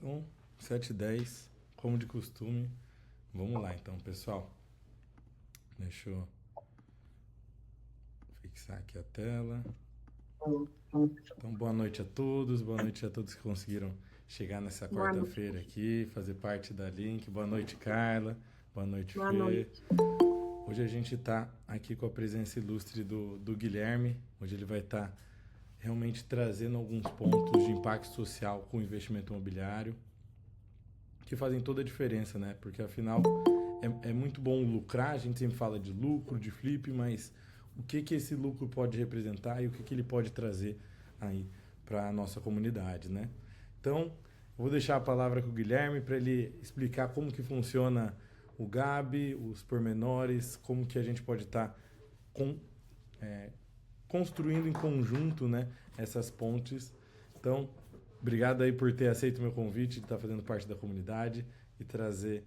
Então, 7h10, como de costume. Vamos lá então, pessoal. Deixa eu fixar aqui a tela. Então, boa noite a todos que conseguiram chegar nessa Boa noite. quarta-feira aqui, fazer parte da Link. Boa noite, Carla. Boa noite, Boa Fê. noite. Hoje a gente está aqui com a presença ilustre do Guilherme. Hoje ele vai estar realmente trazendo alguns pontos de impacto social com o investimento imobiliário que fazem toda a diferença, né? Porque afinal é muito bom lucrar, a gente sempre fala de lucro, de flip, mas o que esse lucro pode representar e o que ele pode trazer aí para a nossa comunidade, né? Então, eu vou deixar a palavra com o Guilherme para ele explicar como que funciona o GAB, os pormenores, como que a gente pode estar construindo em conjunto, né, essas pontes. Então, obrigado aí por ter aceito o meu convite, de estar fazendo parte da comunidade e trazer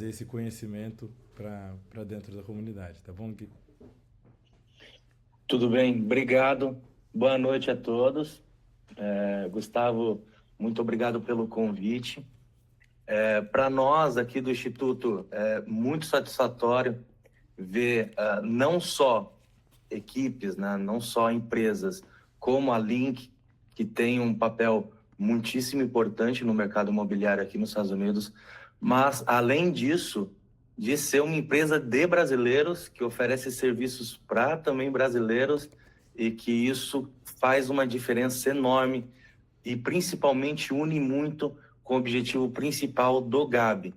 esse conhecimento para dentro da comunidade, tá bom, Gui? Tudo bem, obrigado. Boa noite a todos. Gustavo, muito obrigado pelo convite. Para nós aqui do Instituto, é muito satisfatório ver não só equipes, né, não só empresas, como a Link, que tem um papel muitíssimo importante no mercado imobiliário aqui nos Estados Unidos, mas, além disso, de ser uma empresa de brasileiros, que oferece serviços para também brasileiros, e que isso faz uma diferença enorme e, principalmente, une muito com o objetivo principal do GAB.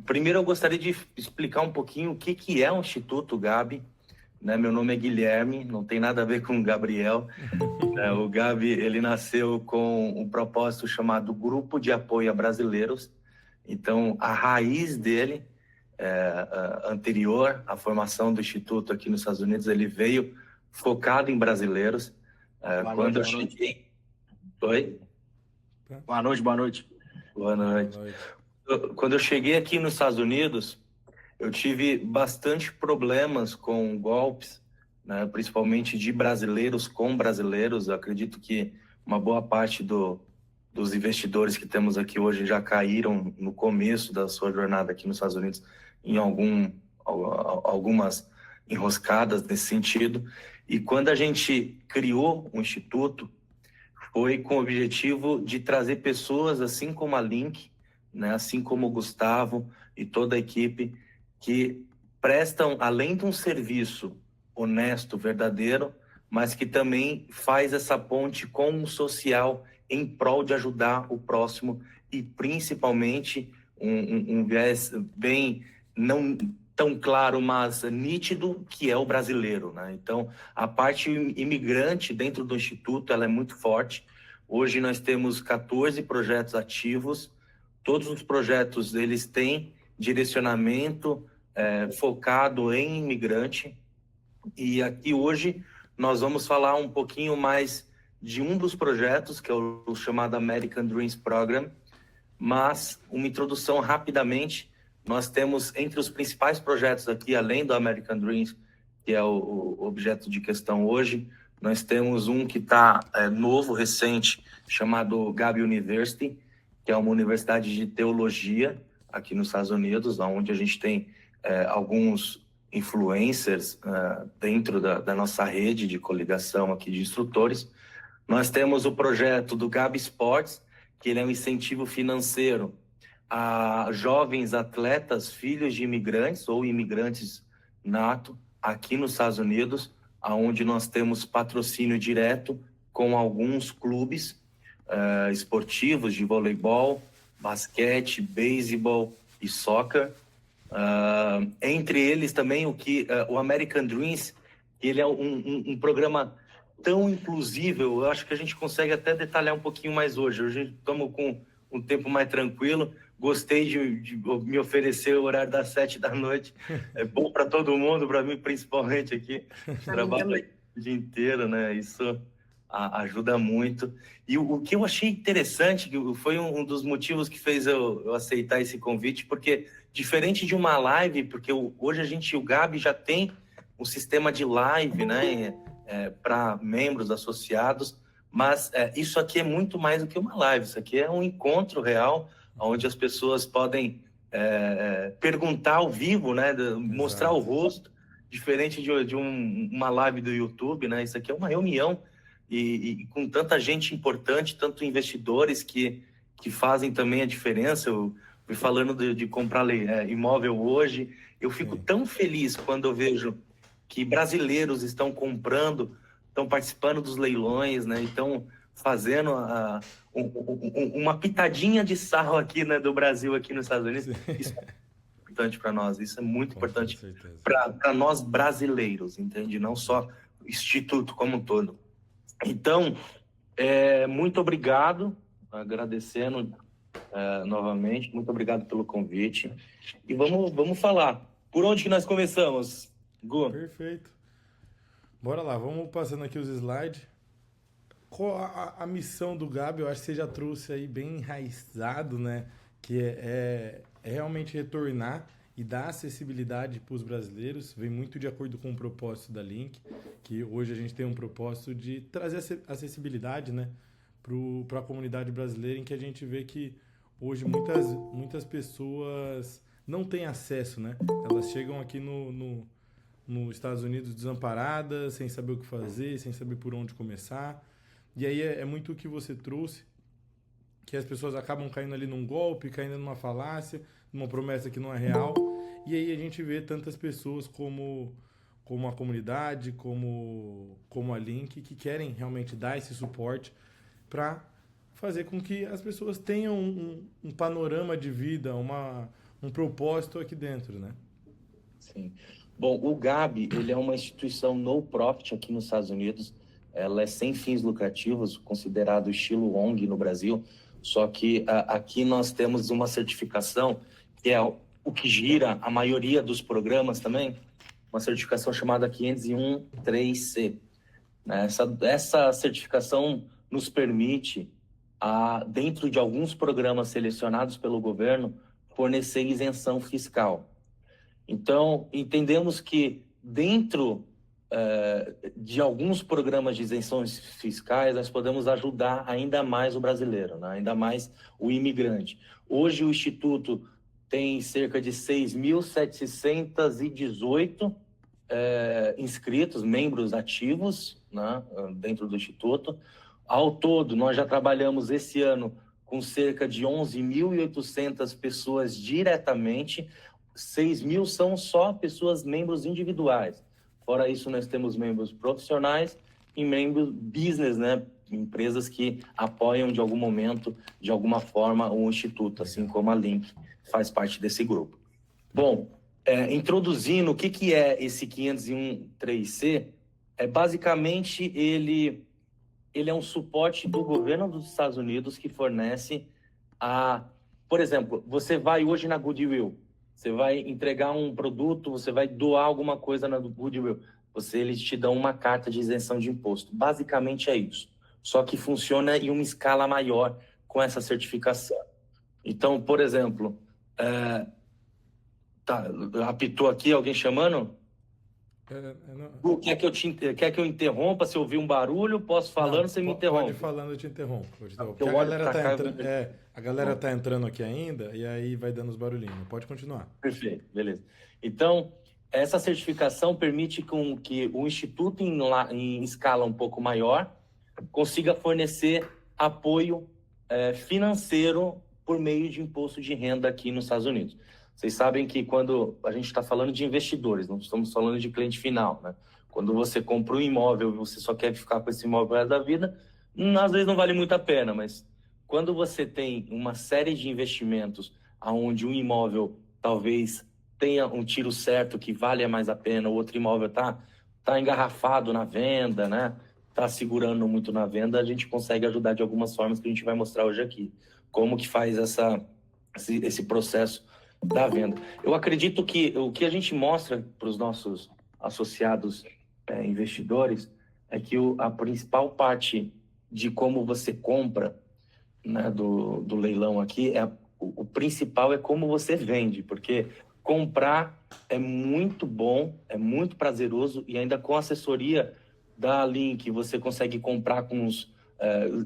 Primeiro, eu gostaria de explicar um pouquinho o que é o Instituto GAB. Né? Meu nome é Guilherme, não tem nada a ver com o Gabriel. O GAB, ele nasceu com um propósito chamado Grupo de Apoio a Brasileiros. Então, a raiz dele, anterior à formação do Instituto aqui nos Estados Unidos, ele veio focado em brasileiros. Quando eu cheguei... Oi? Boa noite. Boa noite. Boa noite. Quando eu cheguei aqui nos Estados Unidos, eu tive bastante problemas com golpes, né, principalmente de brasileiros com brasileiros. Eu acredito que uma boa parte dos investidores que temos aqui hoje já caíram no começo da sua jornada aqui nos Estados Unidos em algumas enroscadas nesse sentido. E quando a gente criou o Instituto, foi com o objetivo de trazer pessoas assim como a Link, né, assim como o Gustavo e toda a equipe, que prestam, além de um serviço honesto, verdadeiro, mas que também faz essa ponte com o social em prol de ajudar o próximo e, principalmente, um viés bem, não tão claro, mas nítido, que é o brasileiro, né? Então, a parte imigrante dentro do Instituto, ela é muito forte. Hoje nós temos 14 projetos ativos. Todos os projetos, eles têm direcionamento focado em imigrante. E aqui hoje nós vamos falar um pouquinho mais de um dos projetos, que é o chamado American Dreams Program. Mas uma introdução rapidamente, nós temos entre os principais projetos aqui, além do American Dreams, que é o objeto de questão hoje, nós temos um que está novo, recente, chamado GAB University, que é uma universidade de teologia aqui nos Estados Unidos, onde a gente tem alguns influencers dentro da nossa rede de coligação aqui de instrutores. Nós temos o projeto do GAB Sports, que ele é um incentivo financeiro a jovens atletas, filhos de imigrantes ou imigrantes nato, aqui nos Estados Unidos, onde nós temos patrocínio direto com alguns clubes esportivos de voleibol, basquete, beisebol e soccer. Entre eles também o American Dreams, ele é um programa tão inclusível. Eu acho que a gente consegue até detalhar um pouquinho mais hoje. Hoje estamos com um tempo mais tranquilo. Gostei de me oferecer o horário das 7 da noite. É bom para todo mundo, para mim principalmente aqui. Trabalho o dia inteiro, né? Isso ajuda muito. E o que eu achei interessante, que foi um dos motivos que fez eu aceitar esse convite, porque diferente de uma live, porque hoje o GAB já tem um sistema de live, né, para membros associados, Mas isso aqui é muito mais do que uma live, isso aqui é um encontro real, onde as pessoas podem perguntar ao vivo, né? Mostrar o rosto, diferente de uma live do YouTube, né? Isso aqui é uma reunião e com tanta gente importante, tanto investidores que fazem também a diferença. Eu fui falando de comprar imóvel hoje, eu fico tão feliz quando eu vejo que brasileiros estão comprando, estão participando dos leilões, né? Estão fazendo uma pitadinha de sarro aqui, né, do Brasil aqui nos Estados Unidos. Isso é importante para nós, isso é muito importante para nós brasileiros, entende? Não só o Instituto como um todo. Então, muito obrigado, agradecendo novamente, muito obrigado pelo convite. E vamos falar. Por onde que nós começamos, Gu? Perfeito. Bora lá, vamos passando aqui os slides. Qual a missão do Gabi? Eu acho que você já trouxe aí bem enraizado, né? Que é realmente retornar e dar acessibilidade para os brasileiros. Vem muito de acordo com o propósito da Link, que hoje a gente tem um propósito de trazer acessibilidade, né, para a comunidade brasileira, em que a gente vê que hoje muitas pessoas não têm acesso, né? Elas chegam aqui nos Estados Unidos desamparadas, sem saber o que fazer, sem saber por onde começar. E aí é muito o que você trouxe, que as pessoas acabam caindo ali num golpe, caindo numa falácia, numa promessa que não é real. E aí a gente vê tantas pessoas como a comunidade, como a Link, que querem realmente dar esse suporte para fazer com que as pessoas tenham um panorama de vida, um propósito aqui dentro, né? Sim. Bom, o Gabi, ele é uma instituição no profit aqui nos Estados Unidos. Ela é sem fins lucrativos, considerado estilo ONG no Brasil. Só que aqui nós temos uma certificação, que é o que gira a maioria dos programas também, uma certificação chamada 501-3C. Essa certificação nos permite, dentro de alguns programas selecionados pelo governo, fornecer isenção fiscal. Então, entendemos que dentro de alguns programas de isenções fiscais, nós podemos ajudar ainda mais o brasileiro, né? Ainda mais o imigrante. Hoje, o Instituto tem cerca de 6.718 inscritos, membros ativos, né, dentro do Instituto. Ao todo, nós já trabalhamos esse ano com cerca de 11.800 pessoas diretamente. 6.000 são só pessoas, membros individuais. Fora isso, nós temos membros profissionais e membros business, né? Empresas que apoiam de algum momento, de alguma forma, o Instituto, assim como a Link faz parte desse grupo. Bom, introduzindo o que é esse 501-3C, basicamente ele é um suporte do governo dos Estados Unidos que fornece por exemplo, você vai hoje na Goodwill, você vai entregar um produto, você vai doar alguma coisa na Goodwill, eles te dão uma carta de isenção de imposto. Basicamente é isso. Só que funciona em uma escala maior com essa certificação. Então, por exemplo, apitou aqui alguém chamando? Quer que eu interrompa se eu ouvir um barulho? Posso falando, você me interrompe. Pode falando, eu te interrompo. Porque a galera tá entrando aqui ainda e aí vai dando os barulhinhos. Pode continuar. Perfeito, beleza. Então, essa certificação permite que o Instituto, em escala um pouco maior, consiga fornecer apoio financeiro por meio de imposto de renda aqui nos Estados Unidos. Vocês sabem que quando a gente está falando de investidores, não estamos falando de cliente final, né? Quando você compra um imóvel e você só quer ficar com esse imóvel pro resto da vida, às vezes não vale muito a pena, mas quando você tem uma série de investimentos onde um imóvel talvez tenha um tiro certo que vale mais a pena, o outro imóvel tá engarrafado na venda, né? Tá segurando muito na venda, a gente consegue ajudar de algumas formas que a gente vai mostrar hoje aqui. Como que faz esse processo da venda. Eu acredito que o que a gente mostra para os nossos associados investidores é que a principal parte de como você compra, né, do leilão aqui, o principal é como você vende, porque comprar é muito bom, é muito prazeroso e ainda com a assessoria da Link você consegue comprar com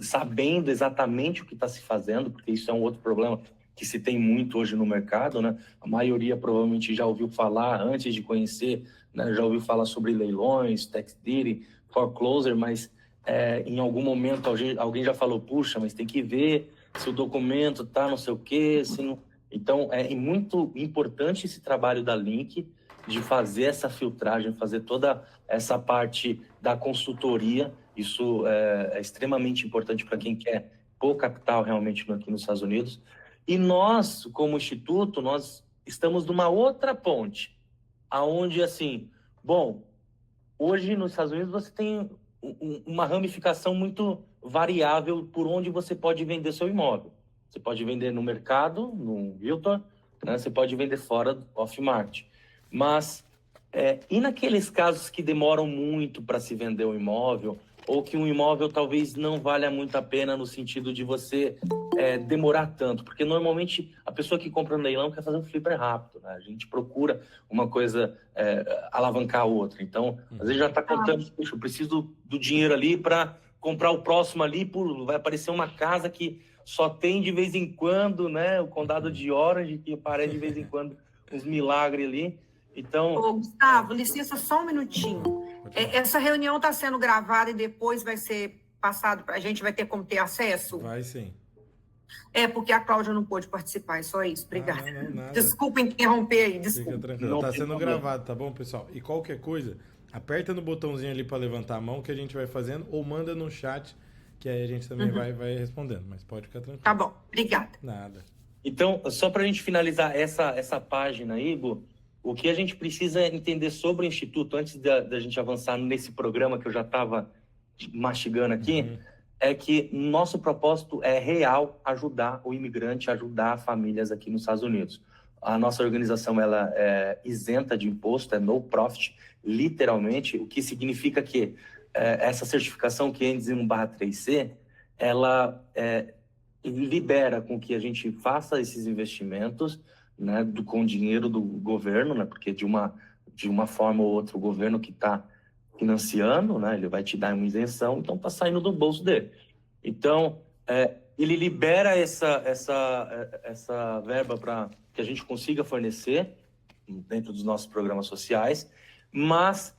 sabendo exatamente o que está se fazendo, porque isso é um outro problema que se tem muito hoje no mercado, né? A maioria provavelmente já ouviu falar antes de conhecer, né? Já ouviu falar sobre leilões, tax deed, foreclosure, mas em algum momento alguém já falou, puxa, mas tem que ver se o documento está não sei o quê, se não... Então, é muito importante esse trabalho da Link de fazer essa filtragem, fazer toda essa parte da consultoria. Isso é extremamente importante para quem quer pôr capital realmente aqui nos Estados Unidos. E nós, como instituto, nós estamos numa outra ponte, aonde, assim, bom, hoje nos Estados Unidos você tem uma ramificação muito variável por onde você pode vender seu imóvel. Você pode vender no mercado, no realtor, né? Você pode vender fora, off-market. Mas, e naqueles casos que demoram muito para se vender um imóvel, ou que um imóvel talvez não valha muito a pena no sentido de você demorar tanto? Porque normalmente a pessoa que compra no leilão quer fazer um flipper rápido, né? A gente procura uma coisa alavancar a outra. Então, às vezes já está contando, puxa, eu preciso do dinheiro ali para comprar o próximo ali, vai aparecer uma casa que só tem de vez em quando, né? O condado de Orange, que aparece de vez em quando uns milagres ali. Então... Ô, Gustavo, licença só um minutinho. Essa reunião está sendo gravada e depois vai ser passado, a gente vai ter como ter acesso? Vai sim. Porque a Cláudia não pôde participar, é só isso. Obrigada. Não, desculpa interromper aí, desculpa. Fica tranquilo, está sendo gravado, tá bom, pessoal? E qualquer coisa, aperta no botãozinho ali para levantar a mão que a gente vai fazendo, ou manda no chat, que aí a gente também vai respondendo, mas pode ficar tranquilo. Tá bom, obrigada. Nada. Então, só para a gente finalizar essa página aí, Igor, o que a gente precisa entender sobre o Instituto, antes da gente avançar nesse programa que eu já estava mastigando aqui, é que nosso propósito é real ajudar o imigrante, ajudar famílias aqui nos Estados Unidos. A nossa organização ela é isenta de imposto, é no profit, literalmente, o que significa que essa certificação que é NZ 1/3C, ela libera com que a gente faça esses investimentos, né, com dinheiro do governo, né, porque de uma forma ou outra o governo que está financiando, né, ele vai te dar uma isenção, então está saindo do bolso dele. Então, ele libera essa verba para que a gente consiga fornecer dentro dos nossos programas sociais, mas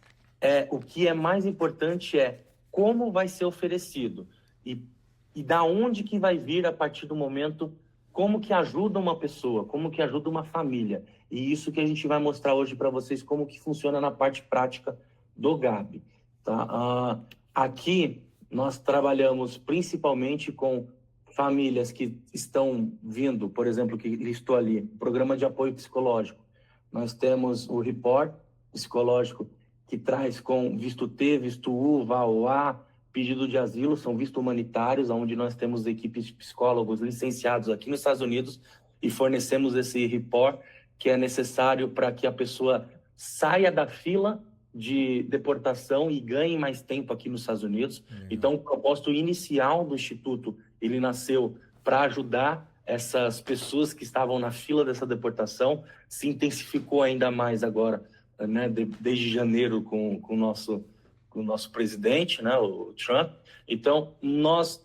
o que é mais importante é como vai ser oferecido e da onde que vai vir a partir do momento, como que ajuda uma pessoa, como que ajuda uma família. E isso que a gente vai mostrar hoje para vocês, como que funciona na parte prática do GAB. Tá? Aqui, nós trabalhamos principalmente com famílias que estão vindo, por exemplo, que listou ali, programa de apoio psicológico. Nós temos o report psicológico que traz com visto T, visto U, VAO-A, pedido de asilo, são vistos humanitários, onde nós temos equipes de psicólogos licenciados aqui nos Estados Unidos e fornecemos esse report que é necessário para que a pessoa saia da fila de deportação e ganhe mais tempo aqui nos Estados Unidos. Então, o propósito inicial do Instituto, ele nasceu para ajudar essas pessoas que estavam na fila dessa deportação, se intensificou ainda mais agora, né, desde janeiro com o nosso presidente, né, o Trump. Então, nós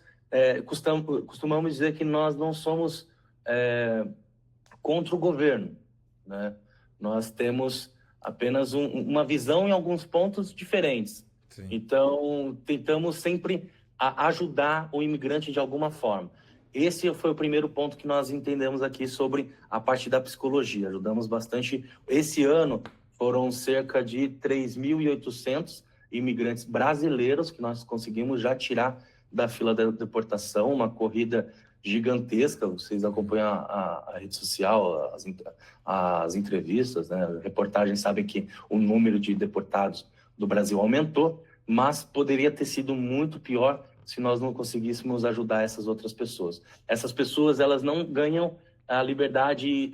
costumamos dizer que nós não somos contra o governo, né? Nós temos apenas uma visão em alguns pontos diferentes. Sim. Então, tentamos sempre ajudar o imigrante de alguma forma. Esse foi o primeiro ponto que nós entendemos aqui sobre a parte da psicologia. Ajudamos bastante. Esse ano foram cerca de 3.800 imigrantes brasileiros que nós conseguimos já tirar da fila da deportação, uma corrida gigantesca. Vocês acompanham a rede social, as entrevistas, né? Reportagens sabem que o número de deportados do Brasil aumentou, mas poderia ter sido muito pior se nós não conseguíssemos ajudar essas outras pessoas. Essas pessoas, elas não ganham a liberdade,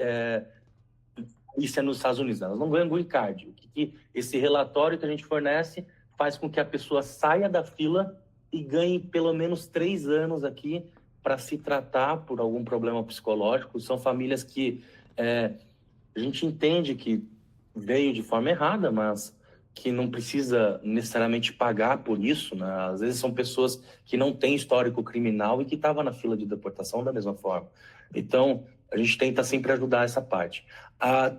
isso é nos Estados Unidos, elas não ganham green card. O que esse relatório que a gente fornece faz com que a pessoa saia da fila e ganhe pelo menos 3 anos aqui para se tratar por algum problema psicológico. São famílias que a gente entende que veio de forma errada, mas que não precisa necessariamente pagar por isso, né? Às vezes são pessoas que não têm histórico criminal e que estavam na fila de deportação da mesma forma. Então, a gente tenta sempre ajudar essa parte.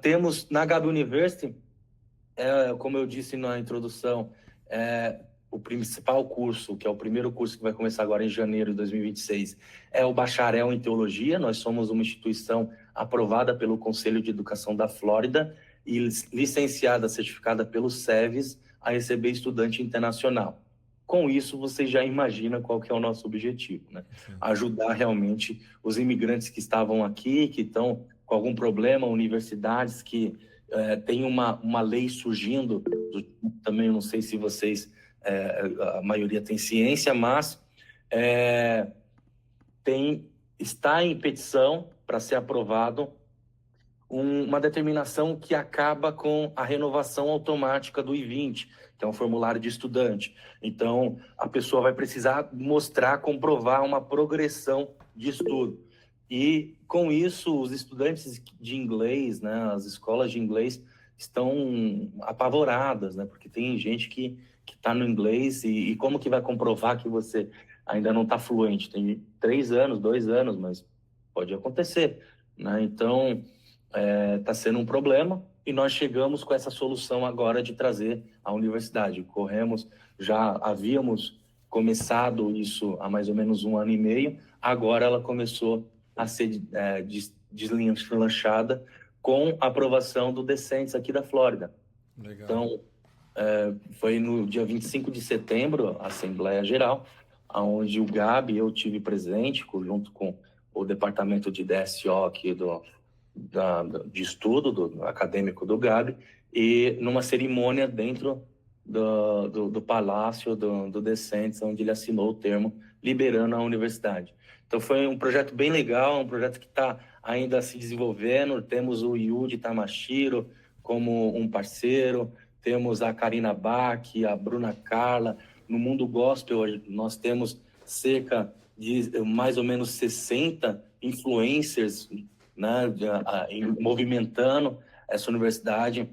Temos na Gabi University, como eu disse na introdução, o principal curso, que é o primeiro curso que vai começar agora em janeiro de 2026, é o bacharel em teologia. Nós somos uma instituição aprovada pelo Conselho de Educação da Flórida e licenciada, certificada pelo SEVES a receber estudante internacional. Com isso, você já imagina qual que é o nosso objetivo, né? Sim. Ajudar realmente os imigrantes que estavam aqui, que estão com algum problema, universidades que tem uma lei surgindo, também não sei se vocês, a maioria tem ciência, mas está em petição para ser aprovado uma determinação que acaba com a renovação automática do I-20, que é um formulário de estudante. Então, a pessoa vai precisar mostrar, comprovar uma progressão de estudo. E, com isso, os estudantes de inglês, né, as escolas de inglês, estão apavoradas, né, porque tem gente que está no inglês e como que vai comprovar que você ainda não está fluente? Tem 3 anos, 2 anos, mas pode acontecer, né? Então, está sendo um problema e nós chegamos com essa solução agora de trazer a universidade. Já havíamos começado isso há mais ou menos 1 ano e meio, agora ela começou a ser deslanchada com a aprovação do Decentes aqui da Flórida. Legal. Então, foi no dia 25 de setembro, a Assembleia Geral, onde o Gabi, eu tive presente, junto com o departamento de DSO aqui de estudo acadêmico do Gabi, e numa cerimônia dentro do palácio do Decentes, onde ele assinou o termo liberando a universidade. Então foi um projeto bem legal, um projeto que está ainda se desenvolvendo. Temos o Yudi Tamashiro como um parceiro, temos a Karina Bach, a Bruna Carla. No mundo gospel, nós temos cerca de mais ou menos 60 influencers, né, movimentando essa universidade,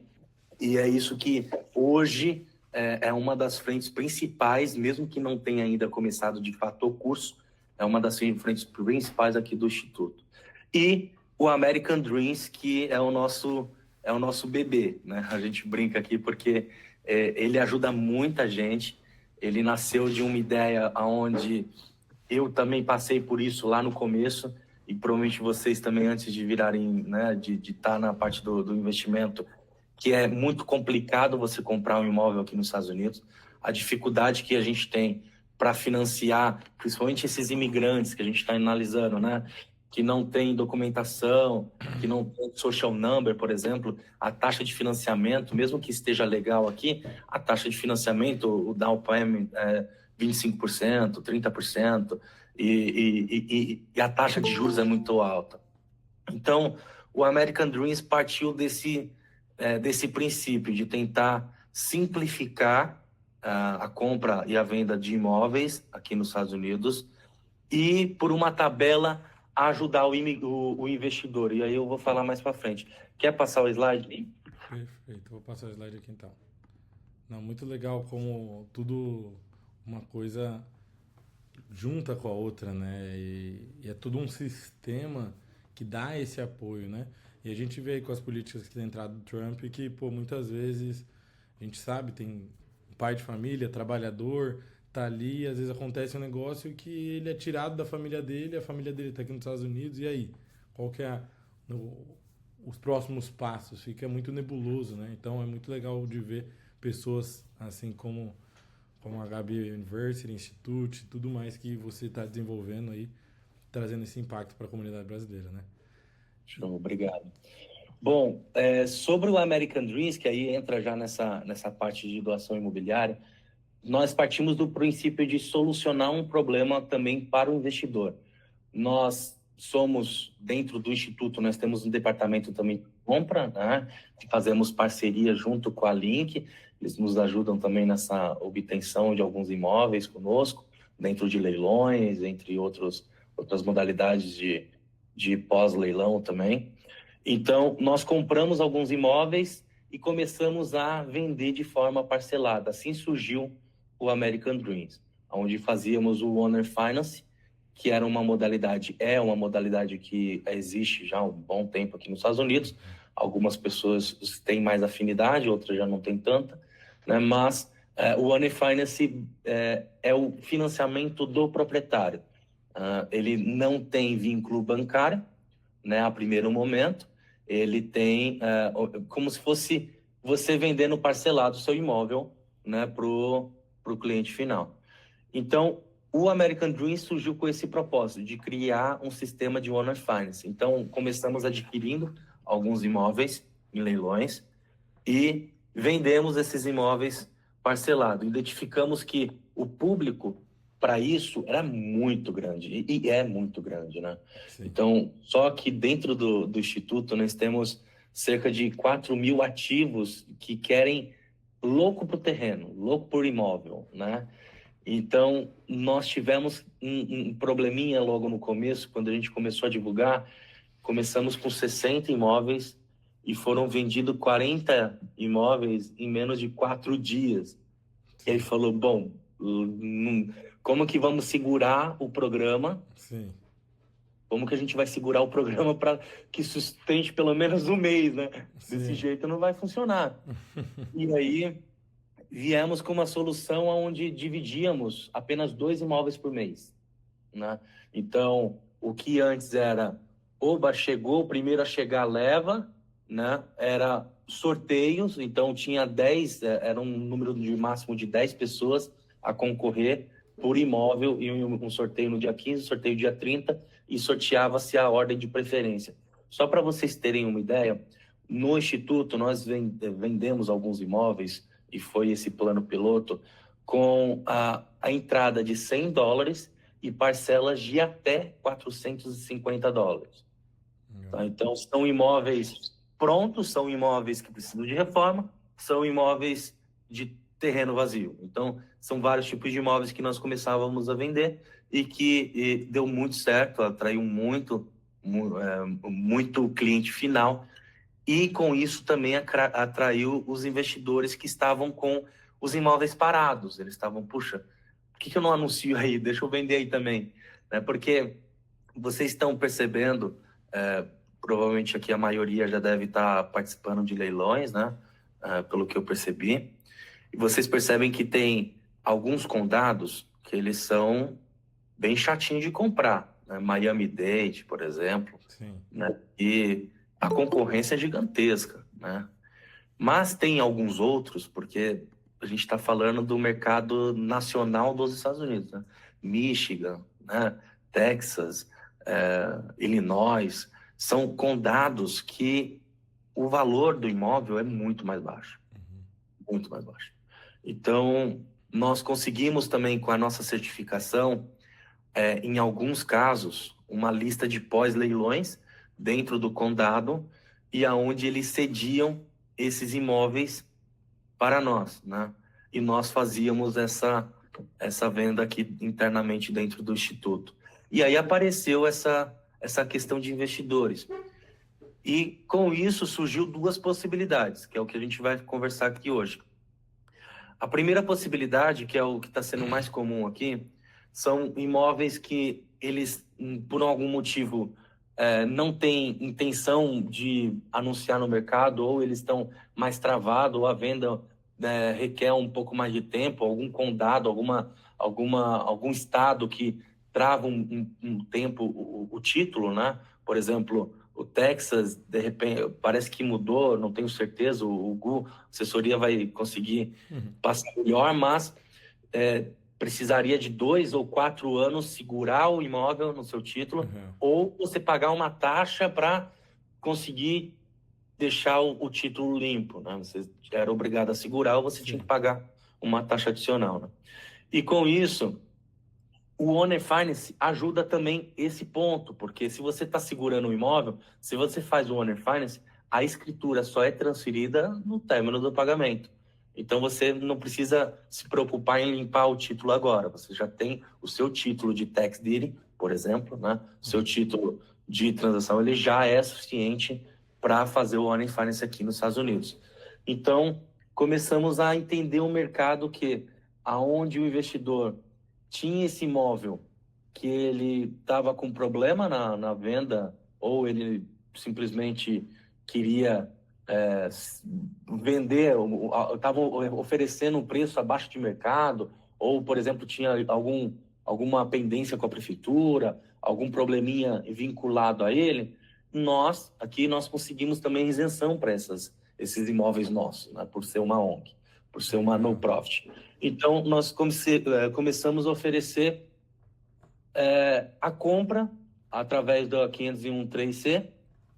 e é isso que hoje é uma das frentes principais, mesmo que não tenha ainda começado de fato o curso, é uma das frentes principais aqui do Instituto. E o American Dreams, que é o nosso bebê, né? A gente brinca aqui porque ele ajuda muita gente. Ele nasceu de uma ideia onde eu também passei por isso lá no começo, e provavelmente vocês também, antes de virarem, né, de estar na parte do investimento, que é muito complicado você comprar um imóvel aqui nos Estados Unidos, a dificuldade que a gente tem para financiar, principalmente esses imigrantes que a gente está analisando, né, que não tem documentação, que não tem social number, por exemplo, a taxa de financiamento, mesmo que esteja legal aqui, a taxa de financiamento, o down payment é 25%, 30%, e a taxa de juros é muito alta. Então, o American Dreams partiu desse princípio de tentar simplificar a compra e a venda de imóveis aqui nos Estados Unidos e, por uma tabela, ajudar o investidor. E aí eu vou falar mais para frente. Quer passar o slide? Perfeito, vou passar o slide aqui então. Não, muito legal como tudo uma coisa junta com a outra, né? E é tudo um sistema que dá esse apoio, né? E a gente vê aí com as políticas que tem entrado do Trump que, pô, muitas vezes a gente sabe, tem um pai de família, trabalhador, tá ali, às vezes acontece um negócio que ele é tirado da família dele, a família dele tá aqui nos Estados Unidos, e aí? Qual que é os próximos passos? Fica muito nebuloso, né? Então é muito legal de ver pessoas assim como a Gabi University, Institute, tudo mais que você está desenvolvendo aí, trazendo esse impacto para a comunidade brasileira, né? Show, obrigado. Bom, sobre o American Dreams, que aí entra já nessa parte de doação imobiliária, nós partimos do princípio de solucionar um problema também para o investidor. Nós somos, dentro do Instituto, nós temos um departamento também de compra, né? Que fazemos parceria junto com a Link. Eles nos ajudam também nessa obtenção de alguns imóveis conosco, dentro de leilões, entre outras modalidades de pós-leilão também. Então, nós compramos alguns imóveis e começamos a vender de forma parcelada. Assim surgiu o American Dreams, onde fazíamos o Owner Finance, que era uma modalidade que existe já há um bom tempo aqui nos Estados Unidos. Algumas pessoas têm mais afinidade, outras já não têm tanta, né? Mas o Owner Finance é o financiamento do proprietário. Ele não tem vínculo bancário, né, a primeiro momento. Ele tem como se fosse você vendendo parcelado o seu imóvel, né, pro cliente final. Então, o American Dream surgiu com esse propósito, de criar um sistema de Owner Finance. Então, começamos adquirindo alguns imóveis em leilões e vendemos esses imóveis parcelados. Identificamos que o público para isso era muito grande, e é muito grande, né? Sim. Então, só que dentro do Instituto nós temos cerca de 4.000 ativos que querem louco por terreno, louco por imóvel, né? Então, nós tivemos um probleminha logo no começo, quando a gente começou a divulgar. Começamos com 60 imóveis e foram vendidos 40 imóveis em menos de 4 dias. E aí falou, bom, como que vamos segurar o programa? Sim. Como que a gente vai segurar o programa para que sustente pelo menos um mês, né? Sim. Desse jeito não vai funcionar. E aí viemos com uma solução onde dividíamos apenas 2 imóveis por mês, né? Então, o que antes era, chegou, o primeiro a chegar leva, né? Era sorteios, então tinha 10, era um número de máximo de 10 pessoas a concorrer por imóvel, e um sorteio no dia 15, sorteio dia 30, e sorteava-se a ordem de preferência. Só para vocês terem uma ideia, no Instituto nós vendemos alguns imóveis, e foi esse plano piloto, com a entrada de $100 e parcelas de até $450. Tá? Então, são imóveis prontos, são imóveis que precisam de reforma, são imóveis de terreno vazio. Então, são vários tipos de imóveis que nós começávamos a vender e que deu muito certo, atraiu muito cliente final. E com isso também atraiu os investidores que estavam com os imóveis parados. Eles estavam, puxa, por que eu não anuncio aí? Deixa eu vender aí também. Porque vocês estão percebendo, provavelmente aqui a maioria já deve estar participando de leilões, né? Pelo que eu percebi. E vocês percebem que tem alguns condados que eles são bem chatinhos de comprar, né? Miami-Dade, por exemplo. Sim. Né? E a concorrência é gigantesca, né? Mas tem alguns outros, porque a gente está falando do mercado nacional dos Estados Unidos, né? Michigan, né? Texas, Illinois, são condados que o valor do imóvel é muito mais baixo, muito mais baixo. Então, nós conseguimos também, com a nossa certificação, em alguns casos, uma lista de pós-leilões dentro do condado, e aonde eles cediam esses imóveis para nós, né? E nós fazíamos essa venda aqui internamente dentro do Instituto. E aí apareceu essa questão de investidores. E com isso surgiu 2 possibilidades, que é o que a gente vai conversar aqui hoje. A primeira possibilidade, que é o que está sendo mais comum aqui, são imóveis que eles, por algum motivo, não têm intenção de anunciar no mercado, ou eles estão mais travados, ou a venda requer um pouco mais de tempo, algum condado, algum estado que trava um tempo o título, né? Por exemplo, o Texas, de repente, parece que mudou, não tenho certeza, o Gu, a assessoria vai conseguir passar melhor, mas precisaria de 2 ou 4 anos segurar o imóvel no seu título, ou você pagar uma taxa para conseguir deixar o título limpo, né? Você era obrigado a segurar, ou você tinha que pagar uma taxa adicional, né? E com isso, o Owner Finance ajuda também esse ponto, porque se você está segurando o imóvel, se você faz o Owner Finance, a escritura só é transferida no término do pagamento. Então, você não precisa se preocupar em limpar o título agora. Você já tem o seu título de tax deed, por exemplo, né? O seu título de transação, ele já é suficiente para fazer o Owner Finance aqui nos Estados Unidos. Então, começamos a entender o mercado que, aonde o investidor tinha esse imóvel que ele estava com problema na venda, ou ele simplesmente queria vender, estava oferecendo um preço abaixo de mercado, ou, por exemplo, tinha alguma pendência com a prefeitura, algum probleminha vinculado a ele, nós conseguimos também isenção para esses imóveis nossos, né, por ser uma ONG, por ser uma no-profit. Então, nós começamos a oferecer a compra através da 501(3)C,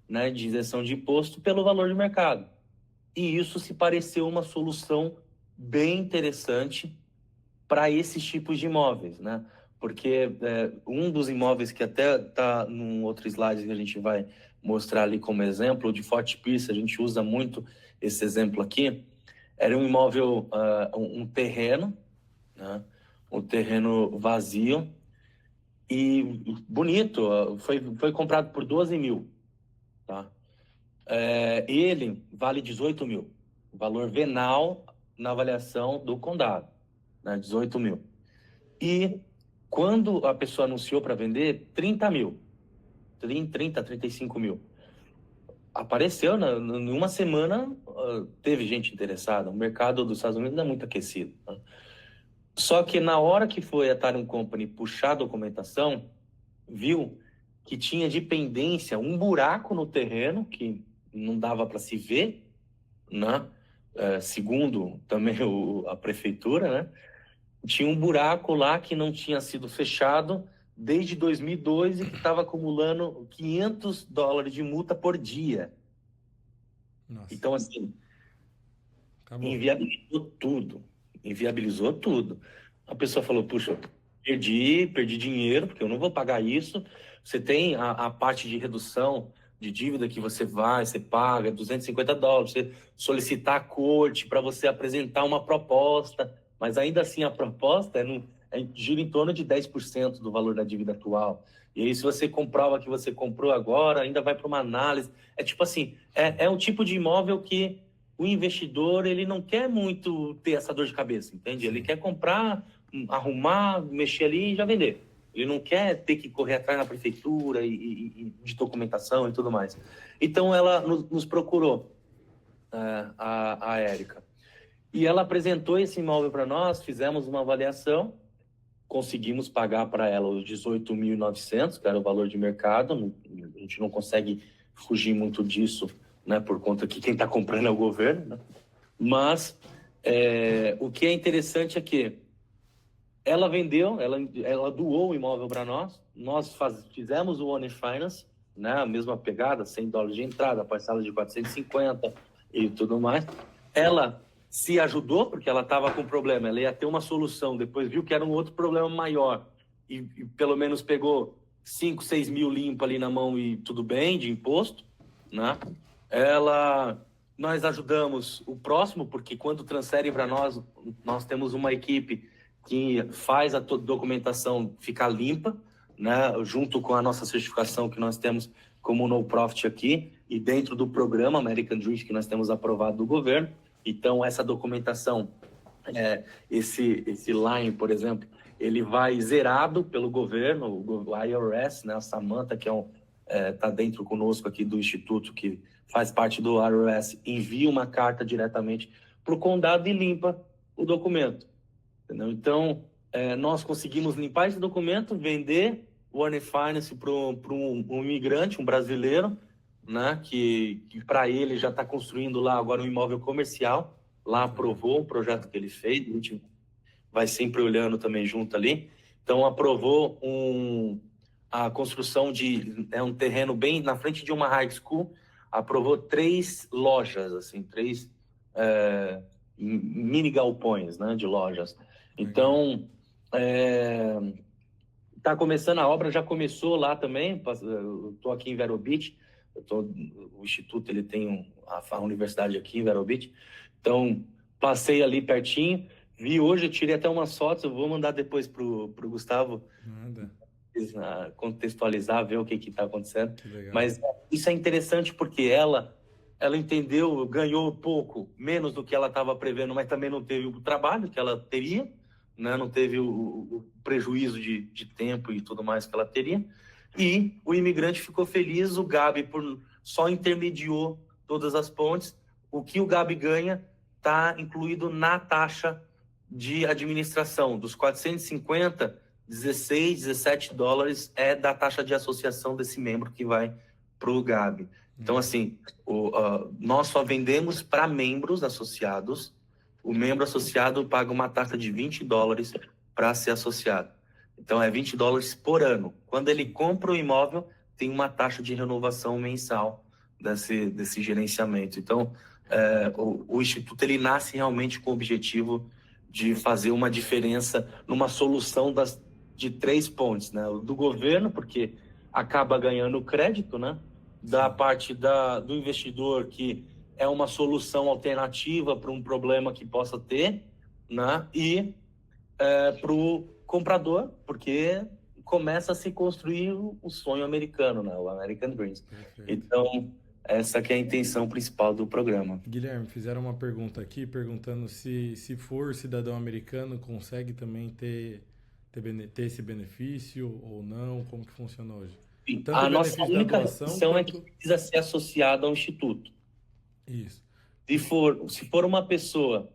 né, de isenção de imposto, pelo valor de mercado. E isso se pareceu uma solução bem interessante para esses tipos de imóveis, né? Porque um dos imóveis que até está num outro slide que a gente vai mostrar ali como exemplo, de Fort Pierce, a gente usa muito esse exemplo aqui, era um imóvel, um terreno, né? Um terreno vazio e bonito, foi comprado por 12 mil, tá? Ele vale 18 mil, valor venal na avaliação do condado, né? 18 mil. E quando a pessoa anunciou para vender, 30 mil, 35 mil. Apareceu, em uma semana, teve gente interessada. O mercado dos Estados Unidos não é muito aquecido, né? Só que na hora que foi a Tarum Company puxar a documentação, viu que tinha de pendência um buraco no terreno, que não dava para se ver, né? Segundo também a prefeitura, né? Tinha um buraco lá que não tinha sido fechado desde 2002 e que estava acumulando $500 de multa por dia. Nossa. Então, assim, Acabou. Inviabilizou tudo. A pessoa falou, puxa, perdi dinheiro, porque eu não vou pagar isso. Você tem a parte de redução de dívida que você paga $250, você solicitar a corte para você apresentar uma proposta, mas ainda assim a proposta gira em torno de 10% do valor da dívida atual. E aí, se você comprova que você comprou agora, ainda vai para uma análise. É tipo assim, é um tipo de imóvel que o investidor, ele não quer muito ter essa dor de cabeça, entende? Ele quer comprar, arrumar, mexer ali e já vender. Ele não quer ter que correr atrás na prefeitura e de documentação e tudo mais. Então, ela nos procurou, a Érica. E ela apresentou esse imóvel para nós, fizemos uma avaliação, conseguimos pagar para ela os 18.900, que era o valor de mercado. A gente não consegue fugir muito disso, né, por conta que quem está comprando é o governo, né? Mas o que é interessante é que ela vendeu, ela doou o imóvel para nós, fizemos o One Finance, né, a mesma pegada, $100 de entrada, parcela de 450 e tudo mais. Ela se ajudou, porque ela estava com problema, ela ia ter uma solução, depois viu que era um outro problema maior, e pelo menos pegou 5, 6 mil limpo ali na mão e tudo bem, de imposto, né? Nós ajudamos o próximo, porque quando transferem para nós temos uma equipe que faz a documentação ficar limpa, né? Junto com a nossa certificação que nós temos como no-profit aqui, e dentro do programa American Dream que nós temos aprovado do governo. Então, essa documentação, esse line, por exemplo, ele vai zerado pelo governo, o IRS, né? A Samantha, que está dentro conosco aqui do Instituto, que faz parte do IRS, envia uma carta diretamente para o condado e limpa o documento. Entendeu? Então, nós conseguimos limpar esse documento, vender o One Finance para um imigrante, um brasileiro, né, que para ele já está construindo lá agora um imóvel comercial, lá aprovou um projeto que ele fez, a gente vai sempre olhando também junto ali. Então, aprovou a construção de um terreno bem na frente de uma high school, aprovou 3 lojas, assim, 3 mini galpões, né, de lojas. Então, está começando a obra, já começou lá também. Eu estou aqui em Vero Beach, o Instituto ele tem a universidade aqui em Vero Beach, então passei ali pertinho, vi hoje, eu tirei até umas fotos, eu vou mandar depois pro Gustavo contextualizar, ver o que está acontecendo. Mas isso é interessante porque ela ela entendeu, ganhou pouco, menos do que ela estava prevendo, mas também não teve o trabalho que ela teria, né? Não teve o prejuízo de tempo e tudo mais que ela teria. E o imigrante ficou feliz, o Gabi só intermediou todas as pontes. O que o Gabi ganha está incluído na taxa de administração. Dos 450, 16, 17 dólares é da taxa de associação desse membro que vai para o Gabi. Então, assim, nós só vendemos para membros associados. O membro associado paga uma taxa de 20 dólares para ser associado. Então, é 20 dólares por ano. Quando ele compra o imóvel, tem uma taxa de renovação mensal desse gerenciamento. Então, o Instituto ele nasce realmente com o objetivo de fazer uma diferença numa solução de 3 pontos, né? Do governo, porque acaba ganhando crédito, né? Da parte do investidor, que é uma solução alternativa para um problema que possa ter, né? E para o comprador, porque começa a se construir o sonho americano, né? O American Dreams. Perfeito. Então, essa que é a intenção principal do programa. Guilherme, fizeram uma pergunta aqui, perguntando se for cidadão americano, consegue também ter esse benefício ou não, como que funciona hoje? Tanto A o nossa benefício da única doação condição é quanto... que precisa ser associado ao Instituto. Isso. Se for uma pessoa,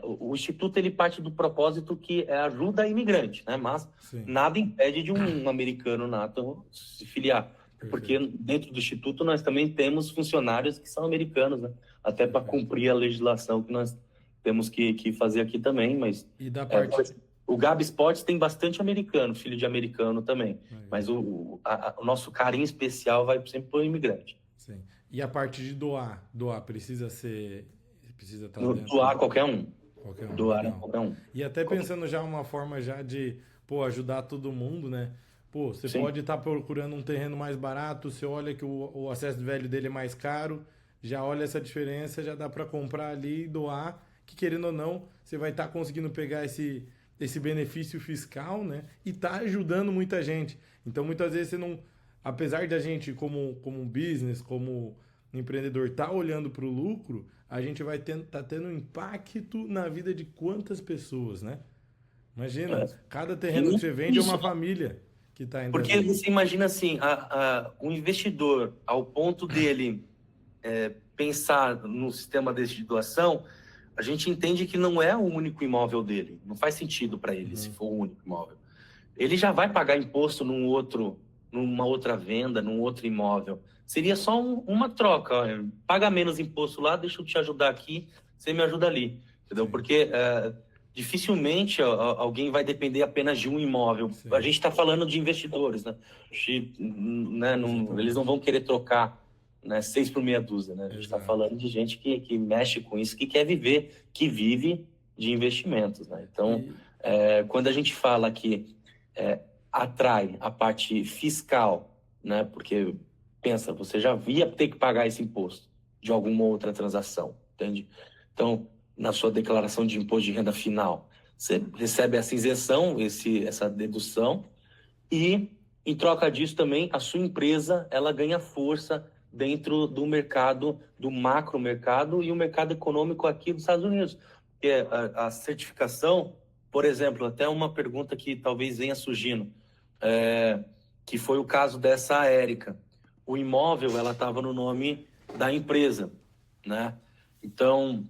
o Instituto ele parte do propósito que é ajuda a imigrante, né? Mas Sim. nada impede de um americano nato se filiar. Perfeito. Porque dentro do Instituto nós também temos funcionários que são americanos, né? Até para cumprir a legislação que nós temos que fazer aqui também, mas... E da parte... O Gabi Sports tem bastante americano, filho de americano também. Mas o nosso carinho especial vai sempre para o imigrante. Sim. E a parte de doar precisa estar No, dentro? doar qualquer um. Qualquer um. Doar Legal. qualquer um. E até pensando já uma forma já de, ajudar todo mundo, né? Você Sim. pode estar procurando um terreno mais barato, você olha que o acesso velho dele é mais caro, já olha essa diferença, já dá para comprar ali e doar, que querendo ou não, você vai estar conseguindo pegar esse benefício fiscal, né? E tá ajudando muita gente. Então, muitas vezes você não... Apesar de a gente, como um business, como empreendedor, tá olhando para o lucro, a gente vai tá tendo um impacto na vida de quantas pessoas, né? Imagina, cada terreno que você vende é uma família que está indo. Porque você imagina assim, o investidor, ao ponto dele pensar no sistema desse de doação, a gente entende que não é o único imóvel dele. Não faz sentido para ele, se for o único imóvel. Ele já vai pagar imposto numa outra venda, num outro imóvel. Seria só uma troca. Ó, paga menos imposto lá, deixa eu te ajudar aqui, você me ajuda ali. Entendeu? Sim. Porque dificilmente alguém vai depender apenas de um imóvel. Sim. A gente está falando de investidores, né? Eles não vão querer trocar, né, 6 por meia dúzia, né? A gente está falando de gente que mexe com isso, que quer viver, que vive de investimentos, né? Então, quando a gente fala que atrai a parte fiscal, né? Porque, pensa, você já ia ter que pagar esse imposto de alguma outra transação, entende? Então, na sua declaração de imposto de renda final, você recebe essa isenção, essa dedução, e, em troca disso também, a sua empresa, ela ganha força dentro do mercado, do macro mercado e o mercado econômico aqui dos Estados Unidos. Porque a certificação, por exemplo, até uma pergunta que talvez venha surgindo, que foi o caso dessa Érica. O imóvel, ela estava no nome da empresa, né? Então,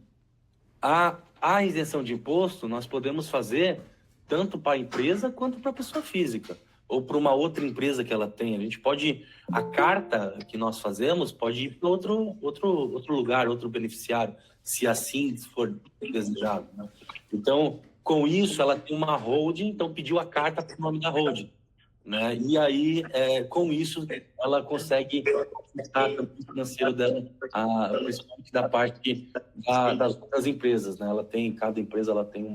a isenção de imposto nós podemos fazer tanto para a empresa quanto para a pessoa física, ou para uma outra empresa que ela tem. A gente pode, a carta que nós fazemos pode ir para outro lugar, outro beneficiário, se assim for desejado, né? Então, com isso, ela tem uma holding, então pediu a carta para o nome da holding, né? E aí, com isso, ela consegue aumentar o financeiro dela, principalmente da parte das empresas, né? Cada empresa ela tem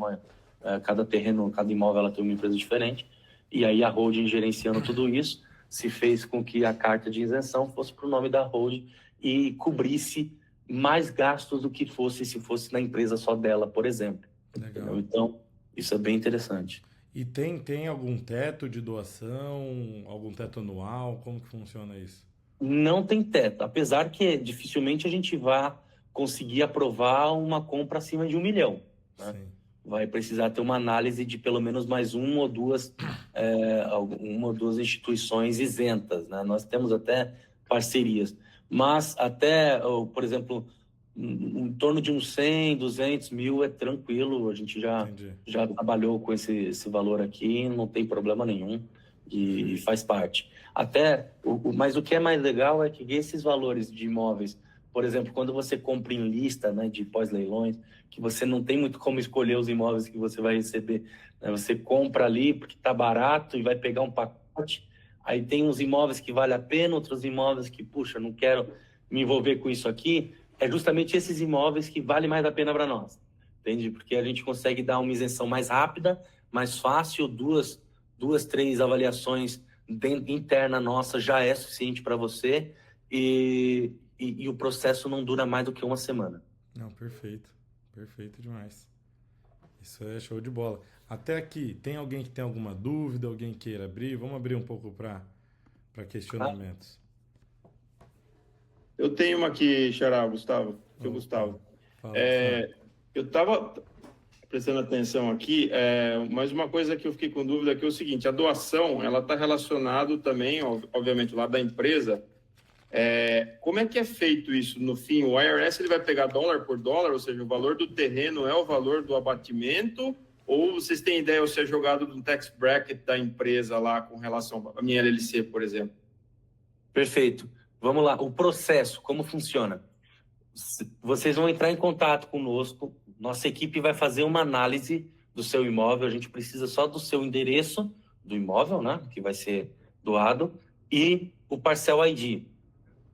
cada terreno, cada imóvel ela tem uma empresa diferente, e aí a holding gerenciando tudo isso, se fez com que a carta de isenção fosse para o nome da holding e cobrisse mais gastos do que se fosse na empresa só dela, por exemplo. Legal. Então, isso é bem interessante. E tem algum teto de doação, algum teto anual? Como que funciona isso? Não tem teto, apesar que dificilmente a gente vai conseguir aprovar uma compra acima de 1 milhão, né? Sim. Vai precisar ter uma análise de pelo menos mais uma ou duas instituições isentas, né? Nós temos até parcerias, mas até, por exemplo, em torno de uns 100, 200 mil é tranquilo, a gente Entendi. já trabalhou com esse valor aqui, não tem problema nenhum e faz parte. Até, mas o que é mais legal é que esses valores de imóveis, por exemplo, quando você compra em lista, né, de pós-leilões, que você não tem muito como escolher os imóveis que você vai receber, né? Você compra ali porque está barato e vai pegar um pacote, aí tem uns imóveis que vale a pena, outros imóveis que, puxa, não quero me envolver com isso aqui, é justamente esses imóveis que vale mais a pena para nós, entende? Porque a gente consegue dar uma isenção mais rápida, mais fácil, duas, três avaliações interna nossa já é suficiente para você e o processo não dura mais do que uma semana. Não, perfeito. Perfeito demais. Isso é show de bola. Até aqui, tem alguém que tem alguma dúvida, alguém queira abrir? Vamos abrir um pouco para questionamentos. Eu tenho uma aqui, Xará, Gustavo. Gustavo. Fala, Eu estava prestando atenção aqui, mas uma coisa que eu fiquei com dúvida aqui é o seguinte: a doação, ela está relacionada também, obviamente, lá da empresa. Como é que é feito isso no fim? O IRS ele vai pegar dólar por dólar, ou seja, o valor do terreno é o valor do abatimento, ou vocês têm ideia, ou se é jogado no tax bracket da empresa lá com relação à minha LLC, por exemplo? Perfeito. Vamos lá. O processo, como funciona? Vocês vão entrar em contato conosco, nossa equipe vai fazer uma análise do seu imóvel, a gente precisa só do seu endereço do imóvel, né, que vai ser doado, e o Parcel ID.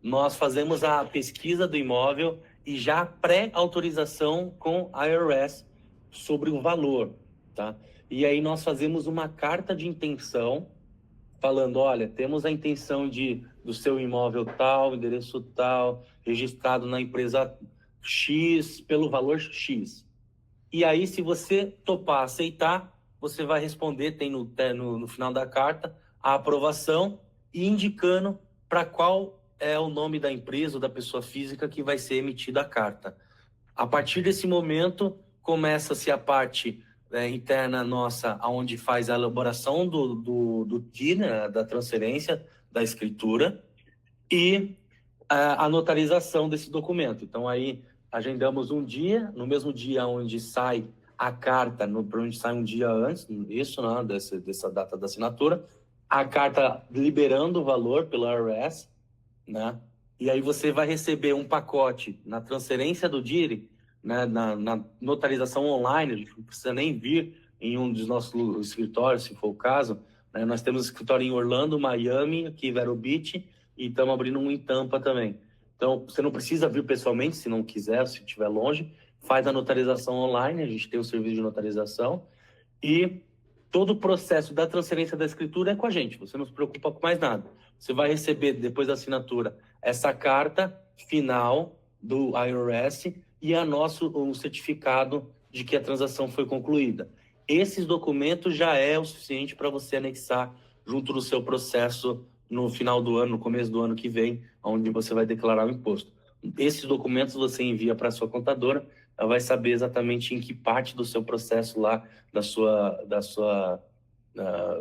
Nós fazemos a pesquisa do imóvel e já pré-autorização com a IRS sobre o valor, tá? E aí nós fazemos uma carta de intenção falando, olha, temos a intenção do seu imóvel tal, endereço tal, registrado na empresa X pelo valor X. E aí, se você topar aceitar, você vai responder, tem no final da carta, a aprovação e indicando para qual é o nome da empresa ou da pessoa física que vai ser emitida a carta. A partir desse momento, começa-se a parte interna nossa, onde faz a elaboração do TI, né, da transferência, da escritura, e a notarização desse documento. Então, aí, agendamos um dia, no mesmo dia onde sai a carta, onde sai um dia antes, isso, né, dessa data da assinatura, a carta liberando o valor pelo IRS, né? E aí você vai receber um pacote na transferência do DIRI, né, na notarização online, a gente não precisa nem vir em um dos nossos escritórios, se for o caso, né? Nós temos escritório em Orlando, Miami, aqui em Vero Beach, e estamos abrindo um em Tampa também. Então, você não precisa vir pessoalmente, se não quiser, se estiver longe, faz a notarização online, a gente tem um serviço de notarização, e todo o processo da transferência da escritura é com a gente, você não se preocupa com mais nada. Você vai receber, depois da assinatura, essa carta final do IRS e um certificado de que a transação foi concluída. Esses documentos já é o suficiente para você anexar junto do seu processo no final do ano, no começo do ano que vem, onde você vai declarar o imposto. Esses documentos você envia para a sua contadora, ela vai saber exatamente em que parte do seu processo lá,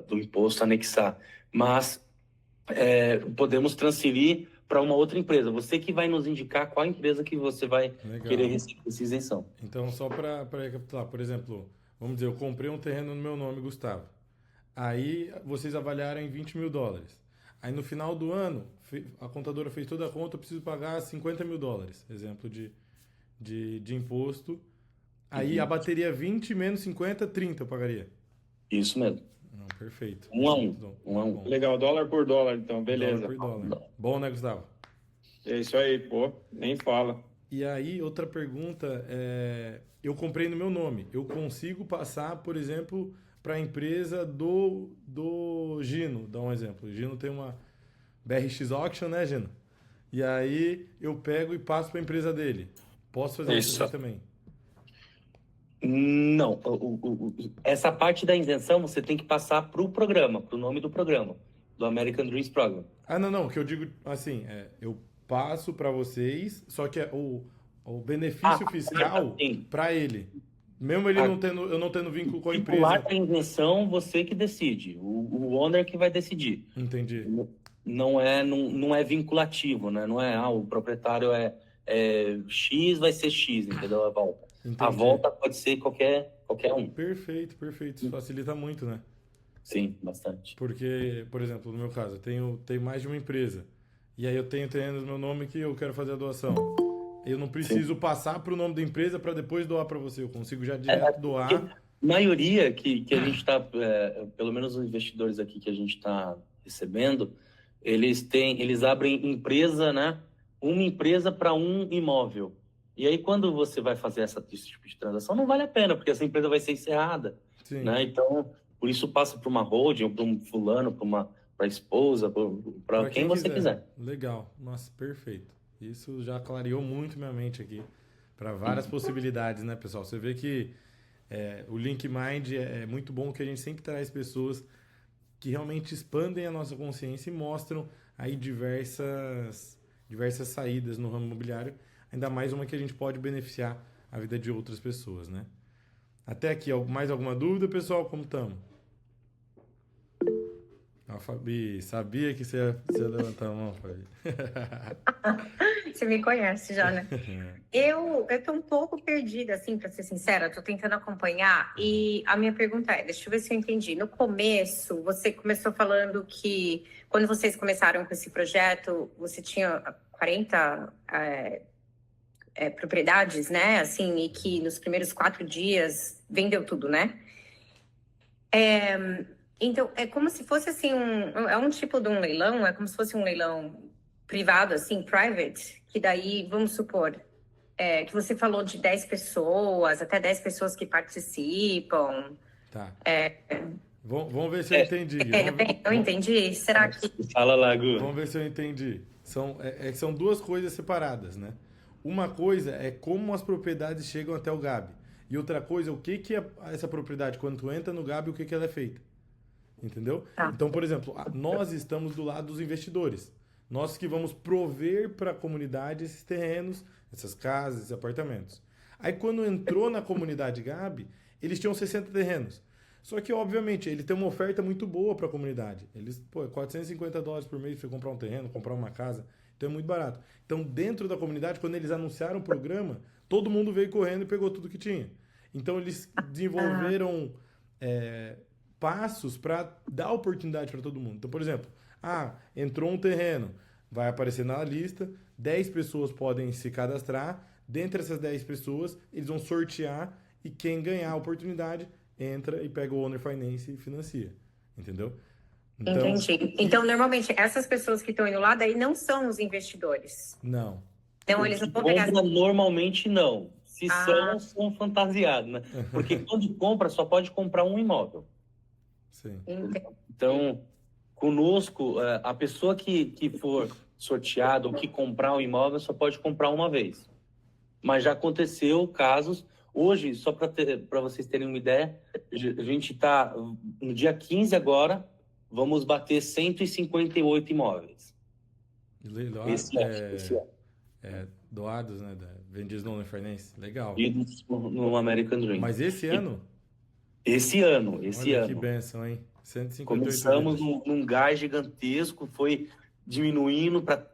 do imposto anexar. Mas podemos transferir para uma outra empresa. Você que vai nos indicar qual empresa que você vai querer receber essa isenção. Então, só para recapitular, por exemplo, vamos dizer, eu comprei um terreno no meu nome, Gustavo. Aí vocês avaliaram em $20 mil. Aí no final do ano, a contadora fez toda a conta, eu preciso pagar $50 mil, exemplo de imposto. Aí a bateria 20 menos 50, 30 eu pagaria. Isso mesmo. Não, perfeito. Um a um. Legal, dólar por dólar, então, beleza. Dólar por dólar. Bom, né, Gustavo? É isso aí, pô, nem fala. E aí, outra pergunta, eu comprei no meu nome. Eu consigo passar, por exemplo, para a empresa do Gino, dá um exemplo. O Gino tem uma BRX Auction, né, Gino? E aí eu pego e passo para a empresa dele. Posso fazer isso também? Não. Essa parte da isenção você tem que passar para o programa, para o nome do programa. do American Dreams Program. Ah, não, o que eu digo, assim, eu passo para vocês, só que o benefício fiscal sim. para ele. Mesmo ele não tendo, eu não tendo vínculo com a Vincular empresa. a isenção, você que decide. O owner que vai decidir. Entendi. Não é vinculativo, né? Não é, o proprietário é X, vai ser X, entendeu? A volta. Entendi. A volta pode ser qualquer um. Perfeito. Isso facilita muito, né? Sim, bastante. Porque, por exemplo, no meu caso, eu tenho mais de uma empresa. E aí eu tenho terrenos no meu nome que eu quero fazer a doação. Eu não preciso passar para o nome da empresa para depois doar para você. Eu consigo já direto doar. A maioria que a gente está, pelo menos os investidores aqui que a gente está recebendo, eles abrem empresa, né? Uma empresa para um imóvel. E aí, quando você vai fazer esse tipo de transação, não vale a pena, porque essa empresa vai ser encerrada. Sim. Né? Então, por isso passa para uma holding, para um fulano, para a esposa, para quem você quiser. Legal. Nossa, perfeito. Isso já clareou muito minha mente aqui para várias possibilidades, né, pessoal? Você vê que o Link Mind é muito bom, que a gente sempre traz pessoas que realmente expandem a nossa consciência e mostram aí diversas saídas no ramo imobiliário, ainda mais uma que a gente pode beneficiar a vida de outras pessoas, né? Até aqui, mais alguma dúvida, pessoal? Como estamos? Fabi, sabia que você ia levantar a mão, Fabi. Você me conhece já, né? Eu tô um pouco perdida, assim, para ser sincera. Tô tentando acompanhar e a minha pergunta deixa eu ver se eu entendi. No começo, você começou falando que quando vocês começaram com esse projeto, você tinha 40 propriedades, né? Assim, e que nos primeiros 4 dias vendeu tudo, né? Então, é como se fosse, assim, um tipo de um leilão, é como se fosse um leilão privado, assim, private, que daí, vamos supor, que você falou de 10 pessoas, até 10 pessoas que participam. Tá. Vamos ver se eu entendi. Eu entendi. Será que... Fala lá, Gu. Vamos ver se eu entendi. São duas coisas separadas, né? Uma coisa é como as propriedades chegam até o Gabi. E outra coisa, o que é essa propriedade, quando tu entra no Gabi, o que ela é feita. Entendeu? Tá. Então, por exemplo, nós estamos do lado dos investidores. Nós que vamos prover para a comunidade esses terrenos, essas casas, esses apartamentos. Aí, quando entrou na comunidade Gabi, eles tinham 60 terrenos. Só que, obviamente, ele tem uma oferta muito boa para a comunidade. Eles, $450 por mês para você comprar um terreno, comprar uma casa. Então, é muito barato. Então, dentro da comunidade, quando eles anunciaram o programa, todo mundo veio correndo e pegou tudo que tinha. Então, eles desenvolveram passos para dar oportunidade para todo mundo. Então, por exemplo, entrou um terreno, vai aparecer na lista, 10 pessoas podem se cadastrar, dentre essas 10 pessoas, eles vão sortear e quem ganhar a oportunidade entra e pega o Owner Finance e financia, entendeu? Então, entendi. Então, normalmente, essas pessoas que estão indo lá, daí não são os investidores. Não. Então, eles não vão pegar... Normalmente, não. Se são fantasiados, né? Porque quando compra, só pode comprar um imóvel. Sim. Então, conosco, a pessoa que for sorteada ou que comprar um imóvel só pode comprar uma vez. Mas já aconteceu casos. Hoje, só para vocês terem uma ideia, a gente está no dia 15 agora, vamos bater 158 imóveis. Esse ano. Doados, né? Vendidos no Owner Finance. Legal. Vendidos no American Dream. Mas esse ano? Esse ano. Olha que bênção, hein? 158 Começamos num gás gigantesco, foi diminuindo para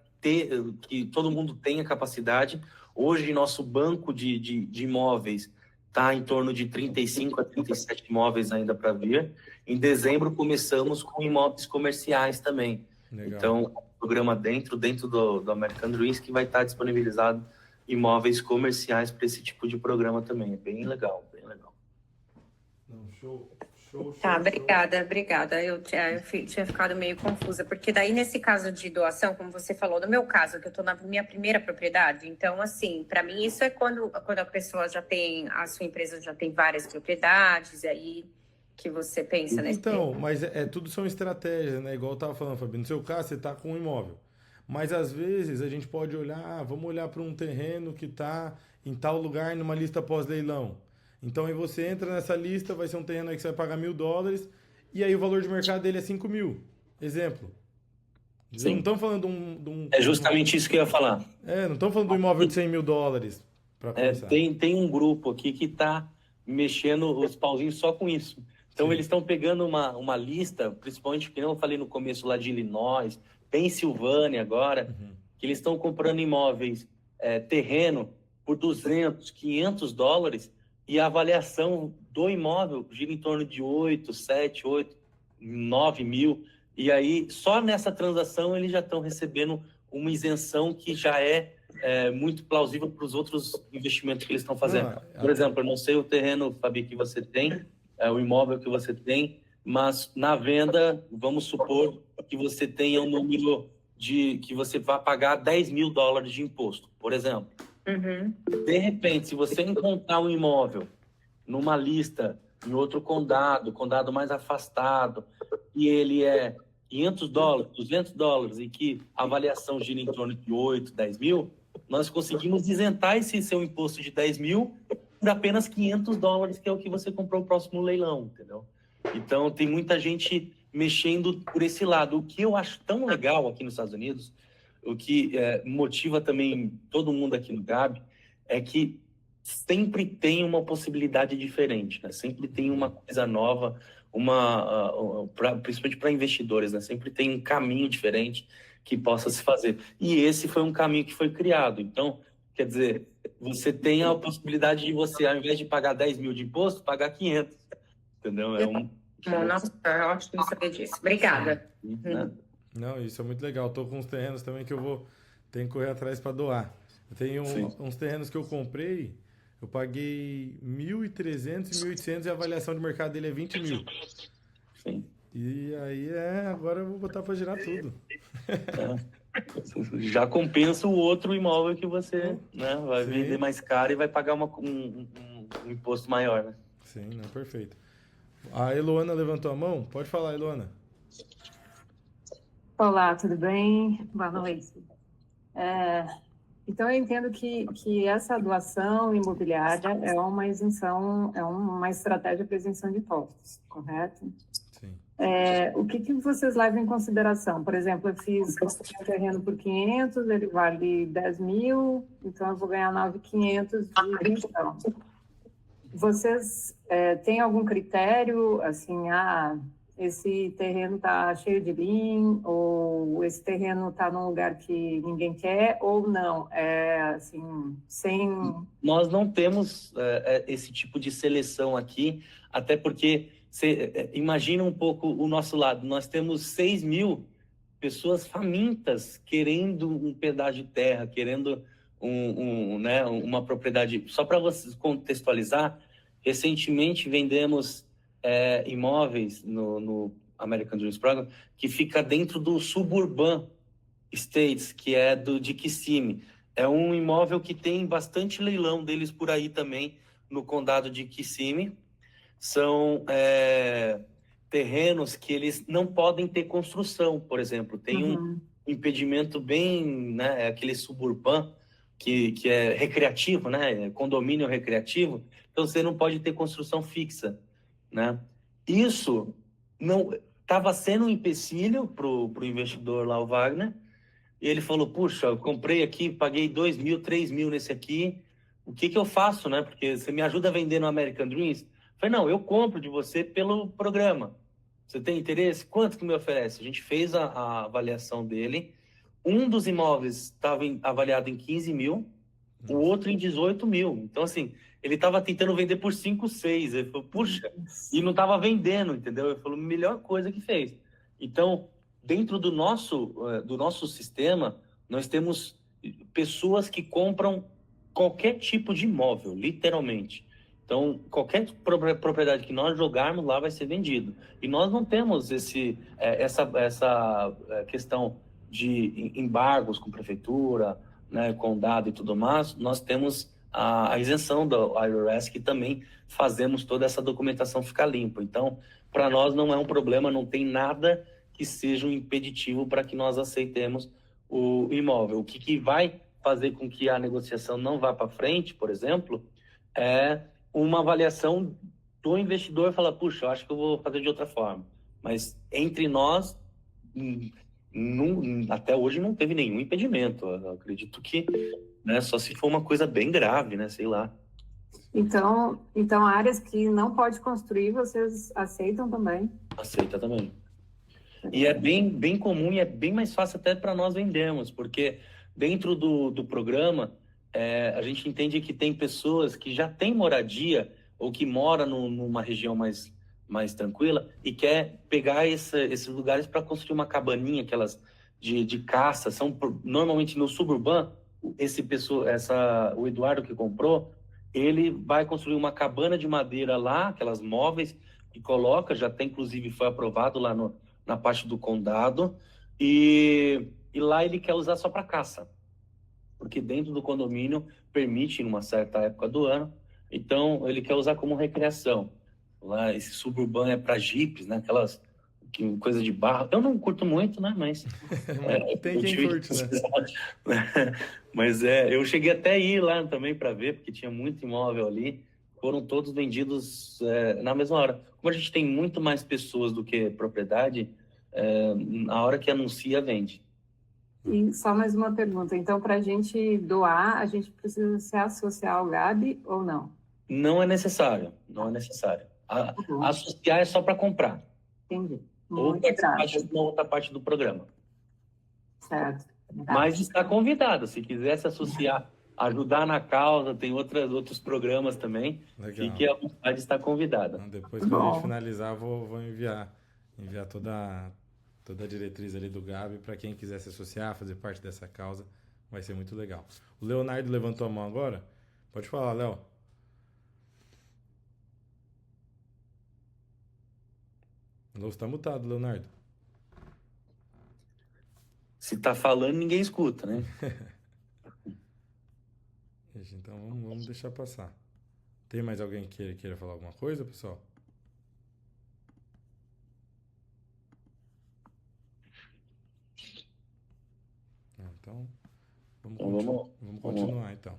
que todo mundo tenha capacidade. Hoje, nosso banco de imóveis está em torno de 35 a 37 imóveis ainda para vir. Em dezembro, começamos com imóveis comerciais também. Legal. Então, programa dentro do American Dreams que vai estar disponibilizado imóveis comerciais para esse tipo de programa também. É bem legal, bem legal. Show. Tá, obrigada. Eu tinha ficado meio confusa, porque daí nesse caso de doação, como você falou, no meu caso, que eu tô na minha primeira propriedade, então assim, para mim isso é quando a pessoa a sua empresa já tem várias propriedades, aí que você pensa, né? Então, mas tudo são estratégias, né? Igual eu tava falando, Fabi, no seu caso você tá com um imóvel, mas às vezes a gente pode olhar, vamos olhar para um terreno que tá em tal lugar numa lista pós-leilão. Então aí você entra nessa lista, vai ser um terreno aí que você vai pagar $1.000 e aí o valor de mercado dele é 5 mil. Exemplo. Sim. Não estamos falando de um... É justamente isso que eu ia falar. Não estamos falando de um imóvel de 100 mil dólares, para começar. Tem um grupo aqui que está mexendo os pauzinhos só com isso. Então, Sim. eles estão pegando uma lista, principalmente, que eu falei no começo lá de Illinois, Pensilvânia agora, que eles estão comprando imóveis, terreno, por 200, 500 dólares, e a avaliação do imóvel gira em torno de 8, 7, 8, 9 mil. E aí, só nessa transação, eles já estão recebendo uma isenção que já é muito plausível para os outros investimentos que eles estão fazendo. Por exemplo, eu não sei o terreno, Fabi, que você tem, o imóvel que você tem, mas na venda, vamos supor que você tenha um número que você vai pagar 10 mil dólares de imposto, por exemplo. De repente, se você encontrar um imóvel numa lista em outro condado mais afastado, e ele é 500 dólares, 200 dólares, e que a avaliação gira em torno de 8, 10 mil, nós conseguimos isentar esse seu imposto de 10 mil por apenas 500 dólares, que é o que você comprou o próximo leilão, entendeu? Então, tem muita gente mexendo por esse lado. O que eu acho tão legal aqui nos Estados Unidos, o que motiva também todo mundo aqui no Gabi, é que sempre tem uma possibilidade diferente, né? Sempre tem uma coisa nova, principalmente para investidores, né? Sempre tem um caminho diferente que possa se fazer. E esse foi um caminho que foi criado. Então, quer dizer, você tem a possibilidade de você, ao invés de pagar 10 mil de imposto, pagar 500. Entendeu? Nossa, é ótimo saber disso. Obrigada. Né? Não, isso é muito legal. Estou com uns terrenos também que tenho que correr atrás para doar. Eu tenho uns terrenos que eu comprei, eu paguei 1.300 e 1.800 e a avaliação de mercado dele é 20 mil. Sim. E aí agora eu vou botar para girar tudo. Já compensa o outro imóvel que você vai Sim. vender mais caro e vai pagar um imposto maior, né? Sim, não, perfeito. A Eloana levantou a mão? Pode falar, Eloana. Olá, tudo bem? Boa noite. Então, eu entendo que essa doação imobiliária é uma isenção, é uma estratégia para isenção de impostos, correto? Sim. O que vocês levam em consideração? Por exemplo, eu fiz um terreno por 500, ele vale 10 mil, então eu vou ganhar 9.500 de isenção. Vocês têm algum critério, assim, esse terreno está cheio de BIM, ou esse terreno está num lugar que ninguém quer, ou não? Assim, sem... Nós não temos esse tipo de seleção aqui, até porque, imagina um pouco o nosso lado, nós temos 6 mil pessoas famintas querendo um pedaço de terra, querendo uma propriedade. Só para vocês contextualizar, recentemente vendemos imóveis no American Dreams Program que fica dentro do Suburban Estates, que é de Kissimmee. É um imóvel que tem bastante leilão deles por aí também, no condado de Kissimmee. São terrenos que eles não podem ter construção, por exemplo. Tem um impedimento bem, aquele suburban, que é recreativo, né? Condomínio recreativo. Então, você não pode ter construção fixa, né? Isso não estava sendo um empecilho para o investidor lá, o Wagner, e ele falou, puxa, eu comprei aqui, paguei 2 mil, 3 mil nesse aqui, o que eu faço, né? Porque você me ajuda a vender no American Dreams? Eu falei, não, eu compro de você pelo programa. Você tem interesse? Quanto que me oferece? A gente fez a avaliação dele. Um dos imóveis estava avaliado em 15 mil, o outro em 18 mil. Então, assim, ele estava tentando vender por 5, 6. Ele falou, puxa, e não estava vendendo, entendeu? Ele falou, melhor coisa que fez. Então, dentro do nosso sistema, nós temos pessoas que compram qualquer tipo de imóvel, literalmente. Então, qualquer propriedade que nós jogarmos lá vai ser vendido. E nós não temos essa questão de embargos com prefeitura, né, condado e tudo mais. Nós temos a isenção do IRS, que também fazemos toda essa documentação ficar limpa. Então, para nós não é um problema, não tem nada que seja um impeditivo para que nós aceitemos o imóvel. O que vai fazer com que a negociação não vá para frente, por exemplo, é uma avaliação do investidor, falar, puxa, eu acho que eu vou fazer de outra forma. Mas entre nós, até hoje não teve nenhum impedimento. Eu acredito que, né, só se for uma coisa bem grave, né, sei lá. Então áreas que não pode construir, vocês aceitam também? Aceita também. E é bem comum e é bem mais fácil até para nós vendermos, porque dentro do programa, a gente entende que tem pessoas que já têm moradia ou que moram numa região mais tranquila e quer pegar esses lugares para construir uma cabaninha, aquelas de caça, normalmente no suburbano. O Eduardo que comprou, ele vai construir uma cabana de madeira lá, aquelas móveis, e coloca, já tem, inclusive, foi aprovado lá na parte do condado, e lá ele quer usar só para caça, porque dentro do condomínio permite, em uma certa época do ano, então ele quer usar como recreação. Lá, esse suburbano é para jipes, né? Aquelas coisa de barro. Eu não curto muito, né? Mas tem quem curte, né? Mas eu cheguei até a ir lá também para ver, porque tinha muito imóvel ali. Foram todos vendidos na mesma hora. Como a gente tem muito mais pessoas do que propriedade, a hora que anuncia, vende. E só mais uma pergunta. Então, para a gente doar, a gente precisa se associar ao Gabi ou não? Não é necessário, não é necessário. Associar é só para comprar. Entendi. Ou participar de uma outra parte do programa. Certo. Mas está convidado, se quiser se associar, ajudar na causa, tem outros programas também. Legal. Fique à vontade de estar convidado. Então, depois que a gente finalizar, vou enviar toda a diretriz ali do Gabi para quem quiser se associar, fazer parte dessa causa. Vai ser muito legal. O Leonardo levantou a mão agora. Pode falar, Léo. Você está mutado, Leonardo. Se está falando, ninguém escuta, né? Então vamos deixar passar. Tem mais alguém que queira falar alguma coisa, pessoal? Então, vamos continuar, então.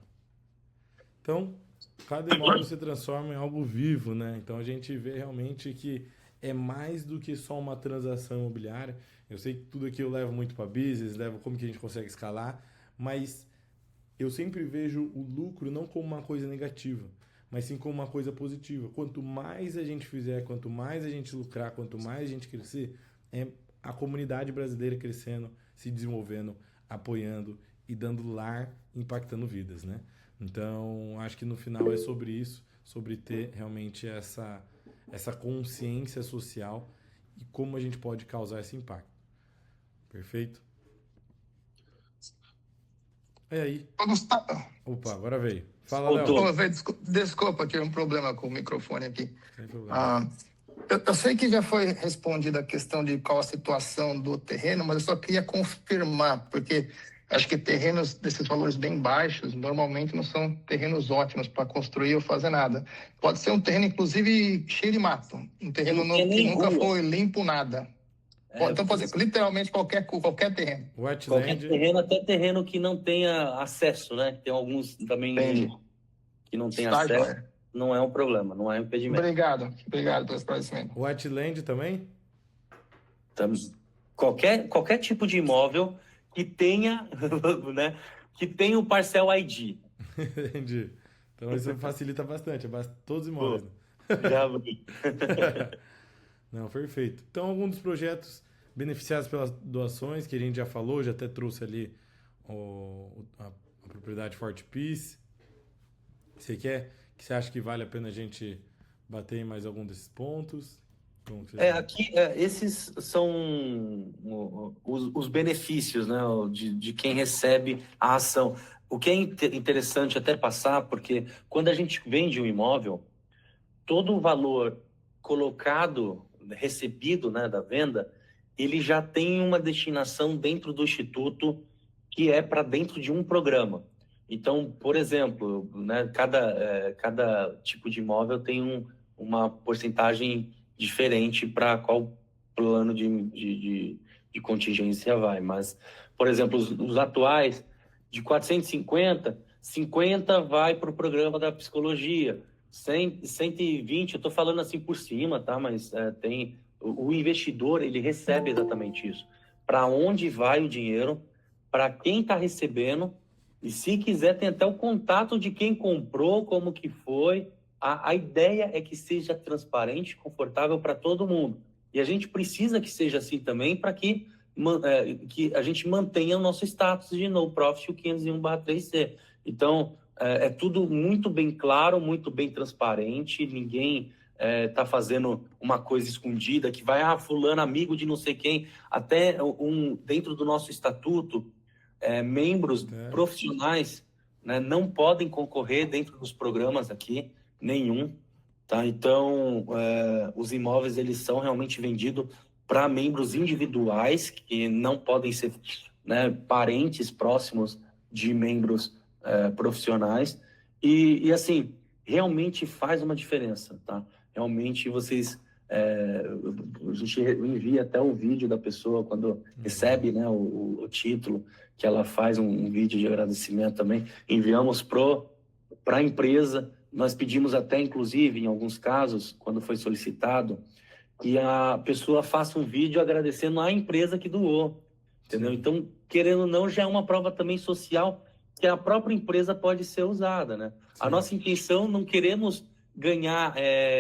Então, cada imóvel se transforma em algo vivo, né? Então, a gente vê realmente que é mais do que só uma transação imobiliária. Eu sei que tudo aqui eu levo muito para business, levo como que a gente consegue escalar, mas eu sempre vejo o lucro não como uma coisa negativa, mas sim como uma coisa positiva. Quanto mais a gente fizer, quanto mais a gente lucrar, quanto mais a gente crescer, é a comunidade brasileira crescendo, se desenvolvendo, apoiando e dando lar, impactando vidas, né? Então, acho que no final é sobre isso, sobre ter realmente essa consciência social e como a gente pode causar esse impacto. Perfeito? E aí? Opa, agora veio. Fala, Léo. Desculpa, tive um problema com o microfone aqui. Sem problema. Eu sei que já foi respondida a questão de qual a situação do terreno, mas eu só queria confirmar, porque acho que terrenos desses valores bem baixos normalmente não são terrenos ótimos para construir ou fazer nada. Pode ser um terreno, inclusive, cheio de mato. Um terreno que nunca foi limpo, nada. Então pode ser literalmente qualquer terreno. Qualquer terreno, até terreno que não tenha acesso, né? Tem alguns também que não tem acesso. Não é um problema, não é um impedimento. Obrigado pelo esclarecimento. Wetland também? Qualquer tipo de imóvel que tenha, né, que tenha o Parcel ID. Entendi. Então isso facilita bastante, todos os imóveis. Já Não, perfeito. Então, alguns dos projetos beneficiados pelas doações, que a gente já falou, já até trouxe ali a propriedade Forte Peace. Que você acha que vale a pena a gente bater em mais algum desses pontos? Aqui, esses são os benefícios, né, de quem recebe a ação. O que é interessante até passar, porque quando a gente vende um imóvel, todo o valor colocado, recebido, né, da venda, ele já tem uma destinação dentro do Instituto que é para dentro de um programa. Então, por exemplo, né, cada tipo de imóvel tem uma porcentagem diferente para qual plano de contingência vai. Mas, por exemplo, os atuais, de 450, 50 vai para o programa da psicologia, 120, eu estou falando assim por cima, tá? Mas o investidor, ele recebe exatamente isso. para onde vai o dinheiro, para quem está recebendo, e se quiser tem até o contato de quem comprou, como que foi. A ideia é que seja transparente, confortável para todo mundo. E a gente precisa que seja assim também para que a gente mantenha o nosso status de no profit, o 501/3C. Então, é tudo muito bem claro, muito bem transparente, ninguém está fazendo uma coisa escondida, que vai, fulano, amigo de não sei quem, até dentro do nosso estatuto, membros profissionais, né, não podem concorrer dentro dos programas aqui, nenhum, tá? Então, os imóveis, eles são realmente vendidos para membros individuais, que não podem ser, né, parentes próximos de membros profissionais, e assim, realmente faz uma diferença, tá? Realmente vocês, a gente envia até o vídeo da pessoa quando recebe, né, o título, que ela faz um vídeo de agradecimento também, enviamos para a empresa. Nós pedimos até, inclusive, em alguns casos, quando foi solicitado, que a pessoa faça um vídeo agradecendo à empresa que doou, entendeu? Sim. Então, querendo ou não, já é uma prova também social que a própria empresa pode ser usada, né? Sim. A nossa intenção, não queremos ganhar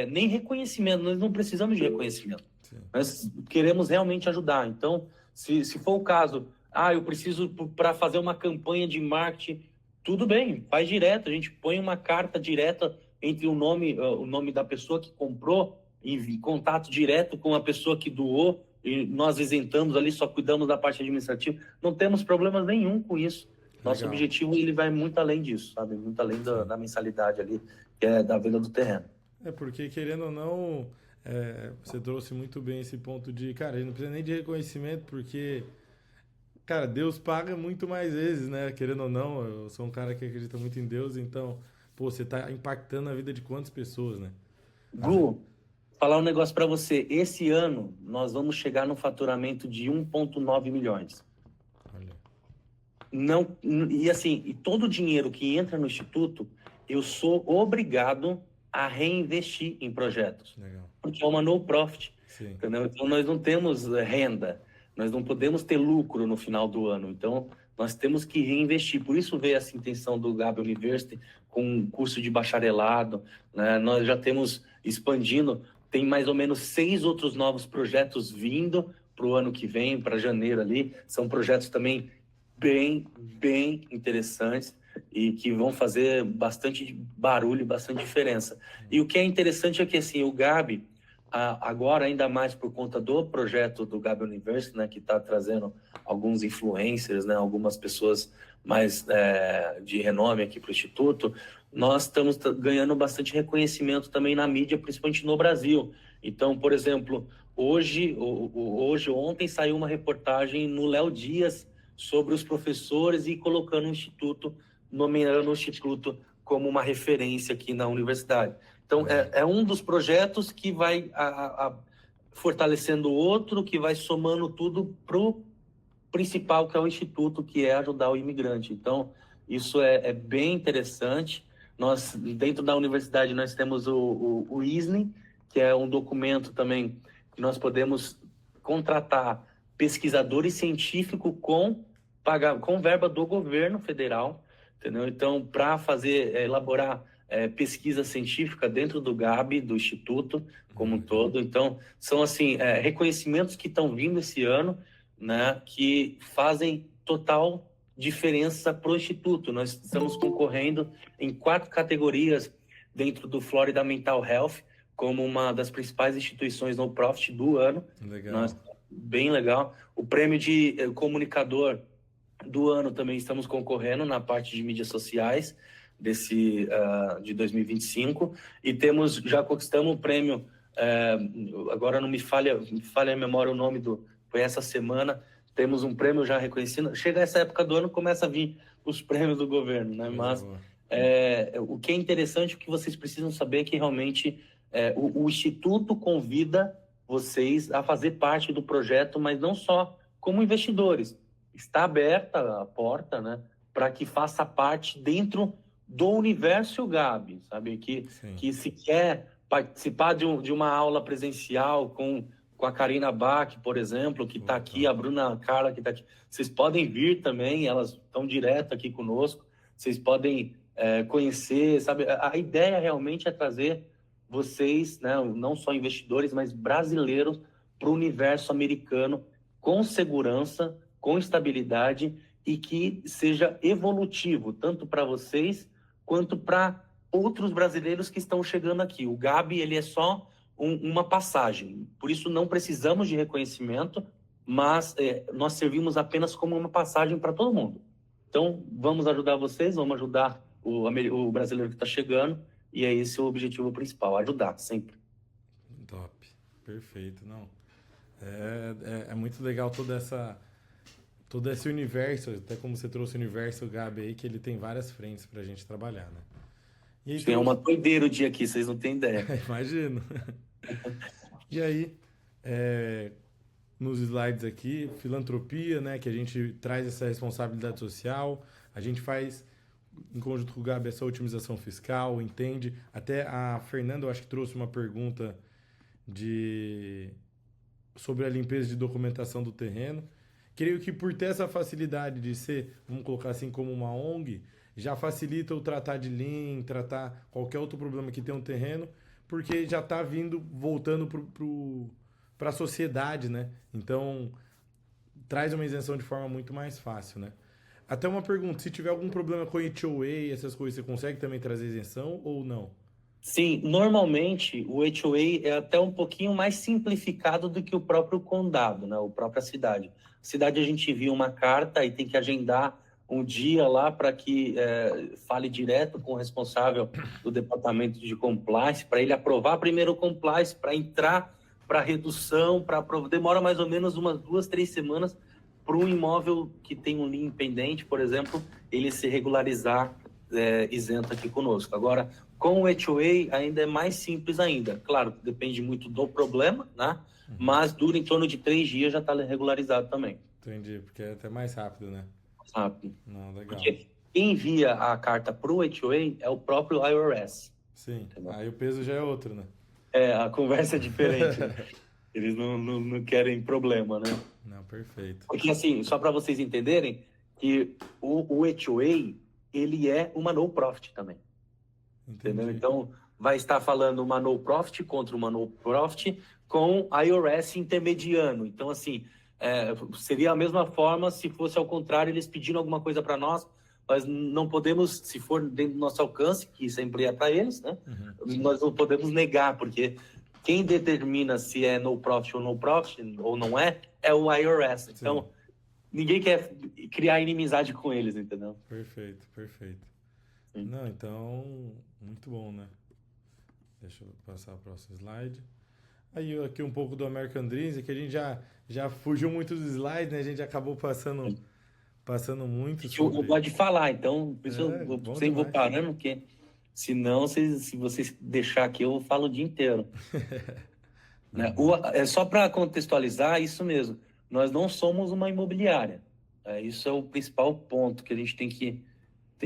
nem reconhecimento, nós não precisamos de reconhecimento. Sim. Nós queremos realmente ajudar. Então, se for o caso, eu preciso para fazer uma campanha de marketing, tudo bem, faz direto, a gente põe uma carta direta entre o nome da pessoa que comprou, em contato direto com a pessoa que doou, e nós isentamos ali, só cuidamos da parte administrativa, não temos problemas nenhum com isso. Nosso Legal. Objetivo, ele vai muito além disso, sabe? Muito além da mensalidade ali, que é da venda do terreno. Porque, querendo ou não, você trouxe muito bem esse ponto de, cara, ele não precisa nem de reconhecimento, porque, cara, Deus paga muito mais vezes, né? Querendo ou não, eu sou um cara que acredita muito em Deus, então, você tá impactando a vida de quantas pessoas, né? Gu, falar um negócio para você. Esse ano, nós vamos chegar no faturamento de 1,9 milhões. Não, e assim, e todo o dinheiro que entra no Instituto, eu sou obrigado a reinvestir em projetos. Legal. Porque é uma no profit. Sim. Entendeu? Então, nós não temos renda, nós não podemos ter lucro no final do ano. Então, nós temos que reinvestir. Por isso veio essa intenção do Gabi University com um curso de bacharelado, né? Nós já temos expandindo, tem mais ou menos 6 outros novos projetos vindo para o ano que vem, para janeiro ali. São projetos também bem interessantes e que vão fazer bastante barulho, bastante diferença. E o que é interessante é que, assim, o Gabi, agora, ainda mais por conta do projeto do Gabi University, né, que está trazendo alguns influencers, né, algumas pessoas mais de renome aqui para o Instituto, nós estamos ganhando bastante reconhecimento também na mídia, principalmente no Brasil. Então, por exemplo, ontem saiu uma reportagem no Léo Dias sobre os professores e colocando o Instituto, nomeando o Instituto como uma referência aqui na universidade. Então, é um dos projetos que vai fortalecendo o outro, que vai somando tudo para o principal, que é o Instituto, que é ajudar o imigrante. Então, isso é bem interessante. Nós, dentro da universidade, nós temos o ISNE, que é um documento também que nós podemos contratar pesquisadores científicos com verba do governo federal, entendeu? Então, para elaborar pesquisa científica dentro do Gabi, do Instituto como um todo. Então, são assim reconhecimentos que estão vindo esse ano, né, que fazem total diferença para o Instituto. Nós estamos concorrendo em 4 categorias dentro do Florida Mental Health, como uma das principais instituições no profit do ano. Legal. Bem legal. O prêmio de comunicador do ano também estamos concorrendo na parte de mídias sociais de 2025, e já conquistamos o prêmio, agora não me falha a memória o nome foi essa semana, temos um prêmio já reconhecido. Chega essa época do ano, começa a vir os prêmios do governo, né? Mas o que é interessante, o que vocês precisam saber é que realmente o Instituto convida vocês a fazer parte do projeto, mas não só como investidores. Está aberta a porta, né, para que faça parte dentro do universo Gabi, sabe? Que se quer participar de uma aula presencial com com a Karina Bach, por exemplo, que está aqui, a Bruna Carla, que está aqui. Vocês podem vir também, elas estão direto aqui conosco. Vocês podem conhecer, sabe? A ideia realmente é trazer vocês, né, não só investidores, mas brasileiros, para o universo americano com segurança, com estabilidade e que seja evolutivo, tanto para vocês quanto para outros brasileiros que estão chegando aqui. O Gabi, ele é só uma passagem, por isso não precisamos de reconhecimento, mas nós servimos apenas como uma passagem para todo mundo. Então, vamos ajudar vocês, vamos ajudar o brasileiro que está chegando, e é esse o objetivo principal, ajudar, sempre. Top, perfeito, não. É muito legal todo esse universo, até como você trouxe o universo, Gabi, aí, que ele tem várias frentes pra gente trabalhar, né? E aí, Tem uma doideira o dia aqui, vocês não têm ideia. Imagino. E aí, nos slides aqui, filantropia, né, que a gente traz essa responsabilidade social, a gente faz, em conjunto com o Gabi, essa otimização fiscal, entende? Até a Fernanda, eu acho que trouxe uma pergunta sobre a limpeza de documentação do terreno. Creio que por ter essa facilidade de ser, vamos colocar assim, como uma ONG, já facilita o tratar de Lean, tratar qualquer outro problema que tem um terreno, porque já está voltando para a sociedade, né? Então, traz uma isenção de forma muito mais fácil, né? Até uma pergunta, se tiver algum problema com HOA, essas coisas, você consegue também trazer isenção ou não? Sim, normalmente o HOA é até um pouquinho mais simplificado do que o próprio condado, né? A própria cidade. Cidade a gente envia uma carta e tem que agendar um dia lá para que fale direto com o responsável do departamento de compliance, para ele aprovar primeiro o compliance, para entrar para redução, demora mais ou menos umas 2, 3 semanas para um imóvel que tem um lien pendente, por exemplo, ele se regularizar isento aqui conosco. Agora, com o HOA ainda é mais simples ainda. Claro, depende muito do problema, né? Mas dura em torno de 3 dias, já está regularizado também. Entendi, porque é até mais rápido, né? Rápido. Não, legal. Porque quem envia a carta para o HOA é o próprio IRS. Sim, entendeu? Aí o peso já é outro, né? A conversa é diferente. Né? Eles não querem problema, né? Não, perfeito. Porque assim, só para vocês entenderem, que o HOA, ele é uma no-profit também. Entendeu? Então, vai estar falando uma no-profit contra uma no-profit com IRS intermediano. Então, assim, seria a mesma forma se fosse ao contrário, eles pedindo alguma coisa para nós não podemos, se for dentro do nosso alcance, que sempre é para eles, né? Nós não podemos negar, porque quem determina se é no-profit ou no-profit, ou não é o IRS. Então, ninguém quer criar inimizade com eles, entendeu? Perfeito. Não, então, muito bom, né? Deixa eu passar o próximo slide. Aí aqui um pouco do American Dreams, que a gente já fugiu muito dos slides, né? A gente acabou passando muito. Eu gosto de falar, então por isso eu sempre vou parando, porque senão, se vocês deixar aqui, eu falo o dia inteiro. Né? Só para contextualizar, isso mesmo. Nós não somos uma imobiliária. Isso é o principal ponto que a gente tem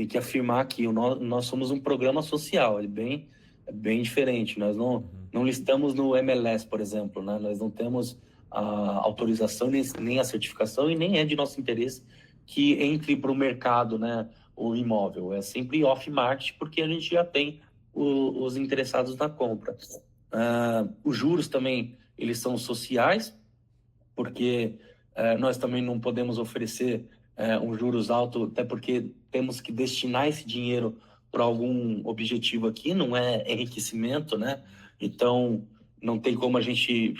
que afirmar aqui. Nós somos um programa social, é bem diferente. Nós não listamos no MLS, por exemplo, né? Nós não temos a autorização nem a certificação e nem é de nosso interesse que entre para o mercado, né, o imóvel. É sempre off-market, porque a gente já tem os interessados na compra. Os juros também, eles são sociais, porque nós também não podemos oferecer um juros alto, até porque temos que destinar esse dinheiro para algum objetivo aqui, não é enriquecimento, né? Então, não tem como a gente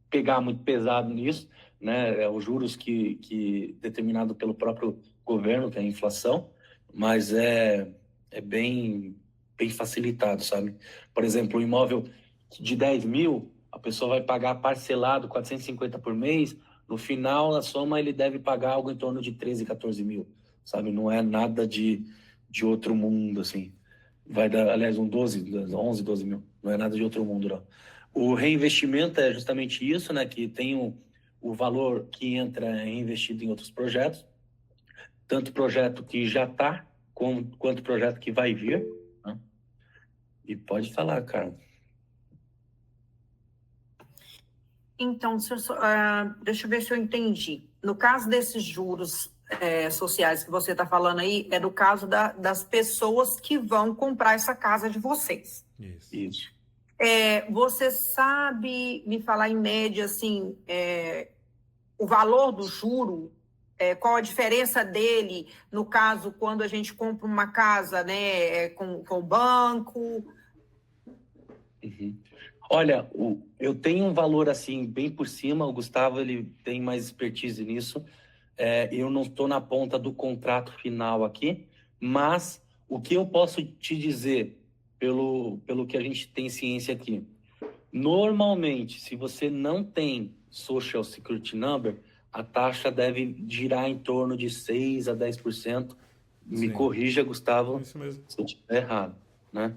pegar muito pesado nisso, né? Os juros que determinado pelo próprio governo, que é a inflação, mas é bem facilitado, sabe? Por exemplo, um imóvel de 10 mil, a pessoa vai pagar parcelado 450 por mês, no final, na soma, ele deve pagar algo em torno de 13, 14 mil, sabe? Não é nada de outro mundo, assim. Vai dar, aliás, 11, 12 mil. Não é nada de outro mundo, não. O reinvestimento é justamente isso, né? Que tem o valor que entra investido em outros projetos. Tanto projeto que já está, quanto projeto que vai vir. Né? E pode falar, cara. Então, deixa eu ver se eu entendi. No caso desses juros sociais que você está falando aí, é do caso das pessoas que vão comprar essa casa de vocês. Isso. Você sabe me falar em média, assim, o valor do juro, qual a diferença dele, no caso, quando a gente compra uma casa, né, com o banco? Uhum. Olha, eu tenho um valor assim bem por cima, o Gustavo ele tem mais expertise nisso. Eu não estou na ponta do contrato final aqui, mas o que eu posso te dizer pelo que a gente tem ciência aqui, normalmente, se você não tem Social Security Number, a taxa deve girar em torno de 6 a 10%. Me Sim. corrija, Gustavo, Isso mesmo. se eu estiver errado, né?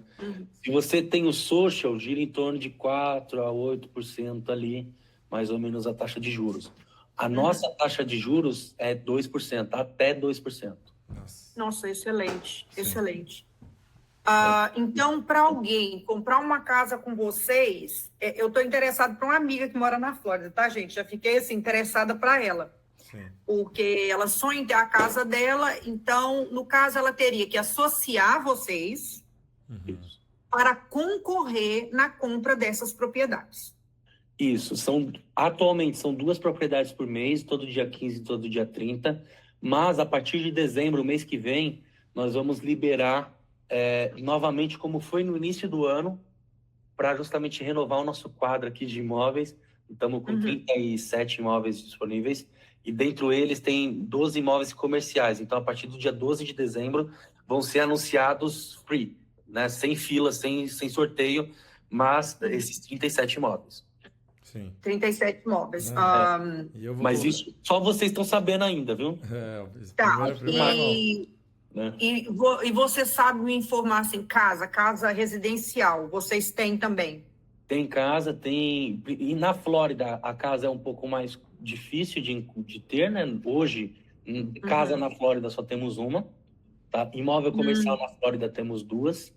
Se você tem o social, gira em torno de 4 a 8% ali, mais ou menos a taxa de juros. A nossa taxa de juros é 2%, até 2%. Nossa, excelente, Sim. excelente. Então, para alguém comprar uma casa com vocês, eu estou interessada para uma amiga que mora na Flórida, tá, gente? Já fiquei assim, interessada para ela. Sim. Porque ela sonha em ter a casa dela, então, no caso, ela teria que associar vocês para concorrer na compra dessas propriedades. Isso, atualmente são 2 propriedades por mês, todo dia 15 e todo dia 30, mas a partir de dezembro, mês que vem, nós vamos liberar novamente, como foi no início do ano, para justamente renovar o nosso quadro aqui de imóveis. Estamos com 37 imóveis disponíveis, e dentro eles tem 12 imóveis comerciais. Então, a partir do dia 12 de dezembro, vão ser anunciados free, né? Sem fila, sem sorteio, mas esses 37 imóveis. Sim. 37 imóveis. Mas isso só vocês estão sabendo ainda, viu? Tá, primeiro, né? E você sabe me informar, assim, casa residencial, vocês têm também? Tem casa, tem... E na Flórida, a casa é um pouco mais difícil de ter, né? Hoje, casa na Flórida só temos uma, tá? Imóvel comercial na Flórida temos 2,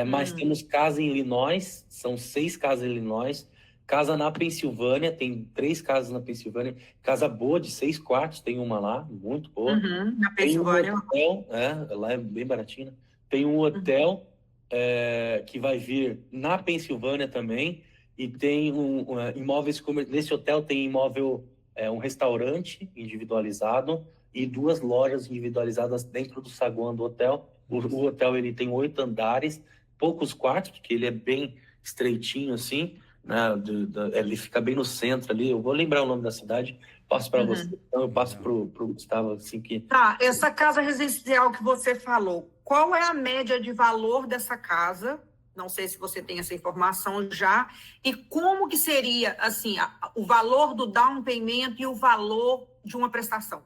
mas temos casa em Illinois, são 6 casas em Illinois. Casa na Pensilvânia, tem 3 casas na Pensilvânia. Casa boa, de 6 quartos, tem uma lá, muito boa. Na Pensilvânia. Tem um hotel, lá é bem baratinho. Tem um hotel que vai vir na Pensilvânia também. E tem imóveis, nesse hotel tem imóvel, um restaurante individualizado e 2 lojas individualizadas dentro do saguão do hotel. O hotel ele tem 8 andares, poucos quartos, porque ele é bem estreitinho assim. Ele fica bem no centro ali. Eu vou lembrar o nome da cidade, passo para você, então eu passo pro Gustavo assim que... Tá, essa casa residencial que você falou, qual é a média de valor dessa casa? Não sei se você tem essa informação já, e como que seria assim o valor do down payment e o valor de uma prestação?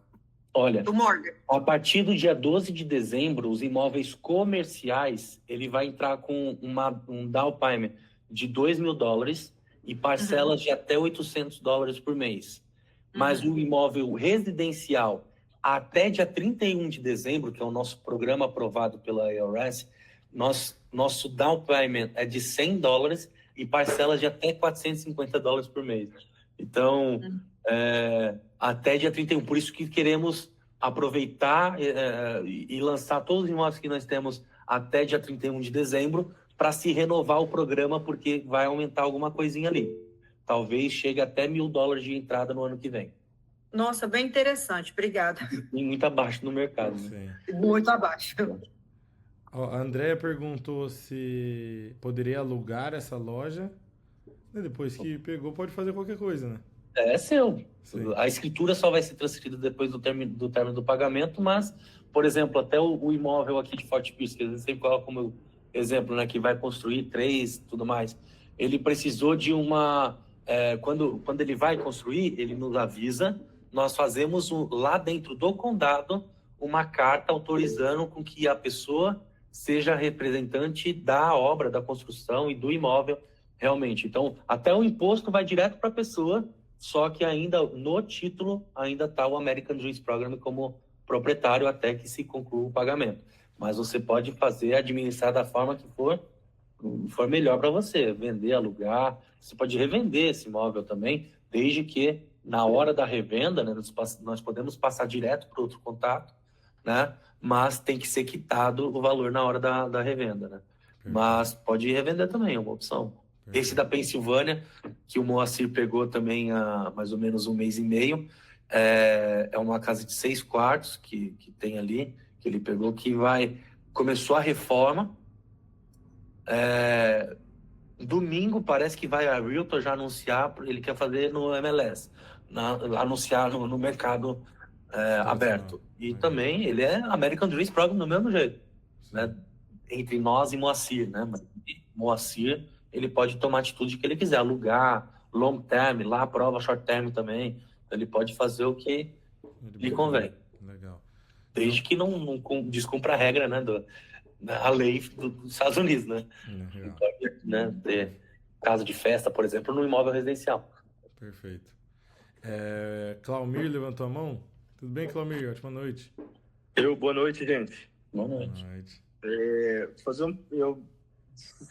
Olha, do mortgage. A partir do dia 12 de dezembro, os imóveis comerciais, ele vai entrar com um down payment de $2.000 e parcelas de até $800 por mês. Mas o imóvel residencial, até dia 31 de dezembro, que é o nosso programa aprovado pela IRS, nosso down payment é de $100 e parcelas de até $450 por mês. Então, até dia 31. Por isso que queremos aproveitar e lançar todos os imóveis que nós temos até dia 31 de dezembro, para se renovar o programa, porque vai aumentar alguma coisinha ali. Talvez chegue até $1.000 de entrada no ano que vem. Nossa, bem interessante, obrigada. E muito abaixo no mercado, né? Muito abaixo. A Andréia perguntou se poderia alugar essa loja. E depois que pegou, pode fazer qualquer coisa, né? É seu. Sim. A escritura só vai ser transferida depois do término do pagamento, mas, por exemplo, até o imóvel aqui de Fort Pierce, que a gente sempre coloca como exemplo, né, que vai construir 3, tudo mais, ele precisou de quando ele vai construir, ele nos avisa, nós fazemos lá dentro do condado uma carta autorizando com que a pessoa seja representante da obra, da construção e do imóvel realmente. Então, até o imposto vai direto para a pessoa, só que ainda no título ainda está o American Dreams Program como proprietário até que se conclua o pagamento. Mas você pode administrar da forma que for melhor para você, vender, alugar. Você pode revender esse imóvel também, desde que na hora da revenda, né, nós podemos passar direto para outro contato, né, mas tem que ser quitado o valor na hora da revenda, né? Mas pode revender também, é uma opção. Esse da Pensilvânia, que o Moacir pegou também há mais ou menos 1 mês e meio, é uma casa de 6 quartos que tem ali, que ele pegou, começou a reforma. Domingo parece que vai a Realtor já anunciar, ele quer fazer no MLS, anunciar no mercado aberto. E também ele é American Dreams Program do mesmo jeito, né? Entre nós e Moacir, né? Mas Moacir, ele pode tomar a atitude que ele quiser, alugar, long term, lá aprova short term também. Então, ele pode fazer o que lhe convém. Legal. Desde que não descumpra a regra, né? A lei dos Estados Unidos, né? Não pode, né, ter casa de festa, por exemplo, no imóvel residencial. Perfeito. Claumir levantou a mão? Tudo bem, Claumir? Ótima noite. Boa noite, gente. Boa noite.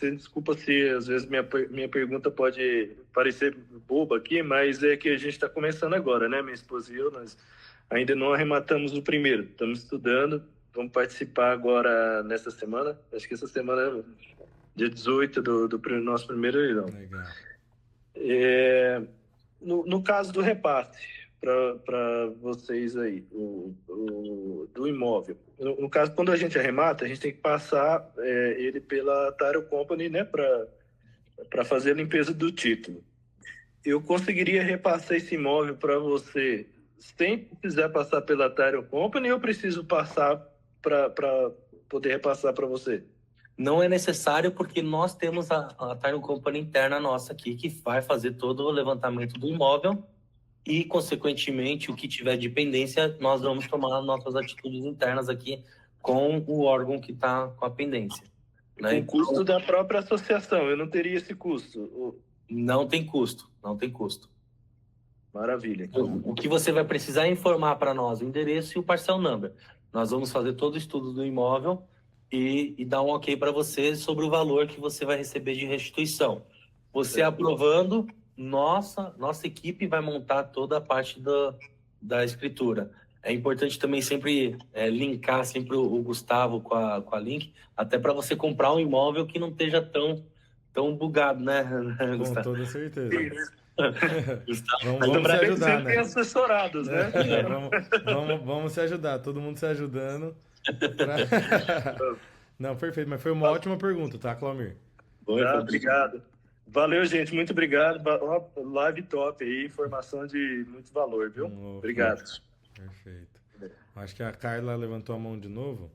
Desculpa se às vezes minha pergunta pode parecer boba aqui, mas é que a gente está começando agora, né? Minha esposa e eu, nós ainda não arrematamos o primeiro. Estamos estudando, vamos participar agora nessa semana. Acho que essa semana é dia 18 do nosso primeiro leilão. Legal. No caso do repasse, para vocês aí, do imóvel. No caso, quando a gente arremata, a gente tem que passar ele pela Title Company, né, para fazer a limpeza do título. Eu conseguiria repassar esse imóvel para você sem precisar passar pela Title Company, ou eu preciso passar para poder repassar para você? Não é necessário, porque nós temos a Title Company interna nossa aqui, que vai fazer todo o levantamento do imóvel e, consequentemente, o que tiver de pendência, nós vamos tomar nossas atitudes internas aqui com o órgão que está com a pendência. Né? O custo da própria associação, eu não teria esse custo? Não tem custo, não tem custo. Maravilha. O que você vai precisar é informar para nós o endereço e o parcel number. Nós vamos fazer todo o estudo do imóvel e dar um ok para você sobre o valor que você vai receber de restituição. Você aprovando, nossa equipe vai montar toda a parte da escritura. É importante também sempre linkar sempre o Gustavo com a Link, até para você comprar um imóvel que não esteja tão bugado, né, Gustavo? Com toda certeza. Vamos se ajudar, né? Assessorados, né? Vamos se ajudar, todo mundo se ajudando. Não, perfeito, mas foi uma ótima pergunta, tá, Claumir? Obrigado. Valeu, gente, muito obrigado. Live top aí, informação de muito valor, viu? Obrigado. Perfeito. Acho que a Carla levantou a mão de novo.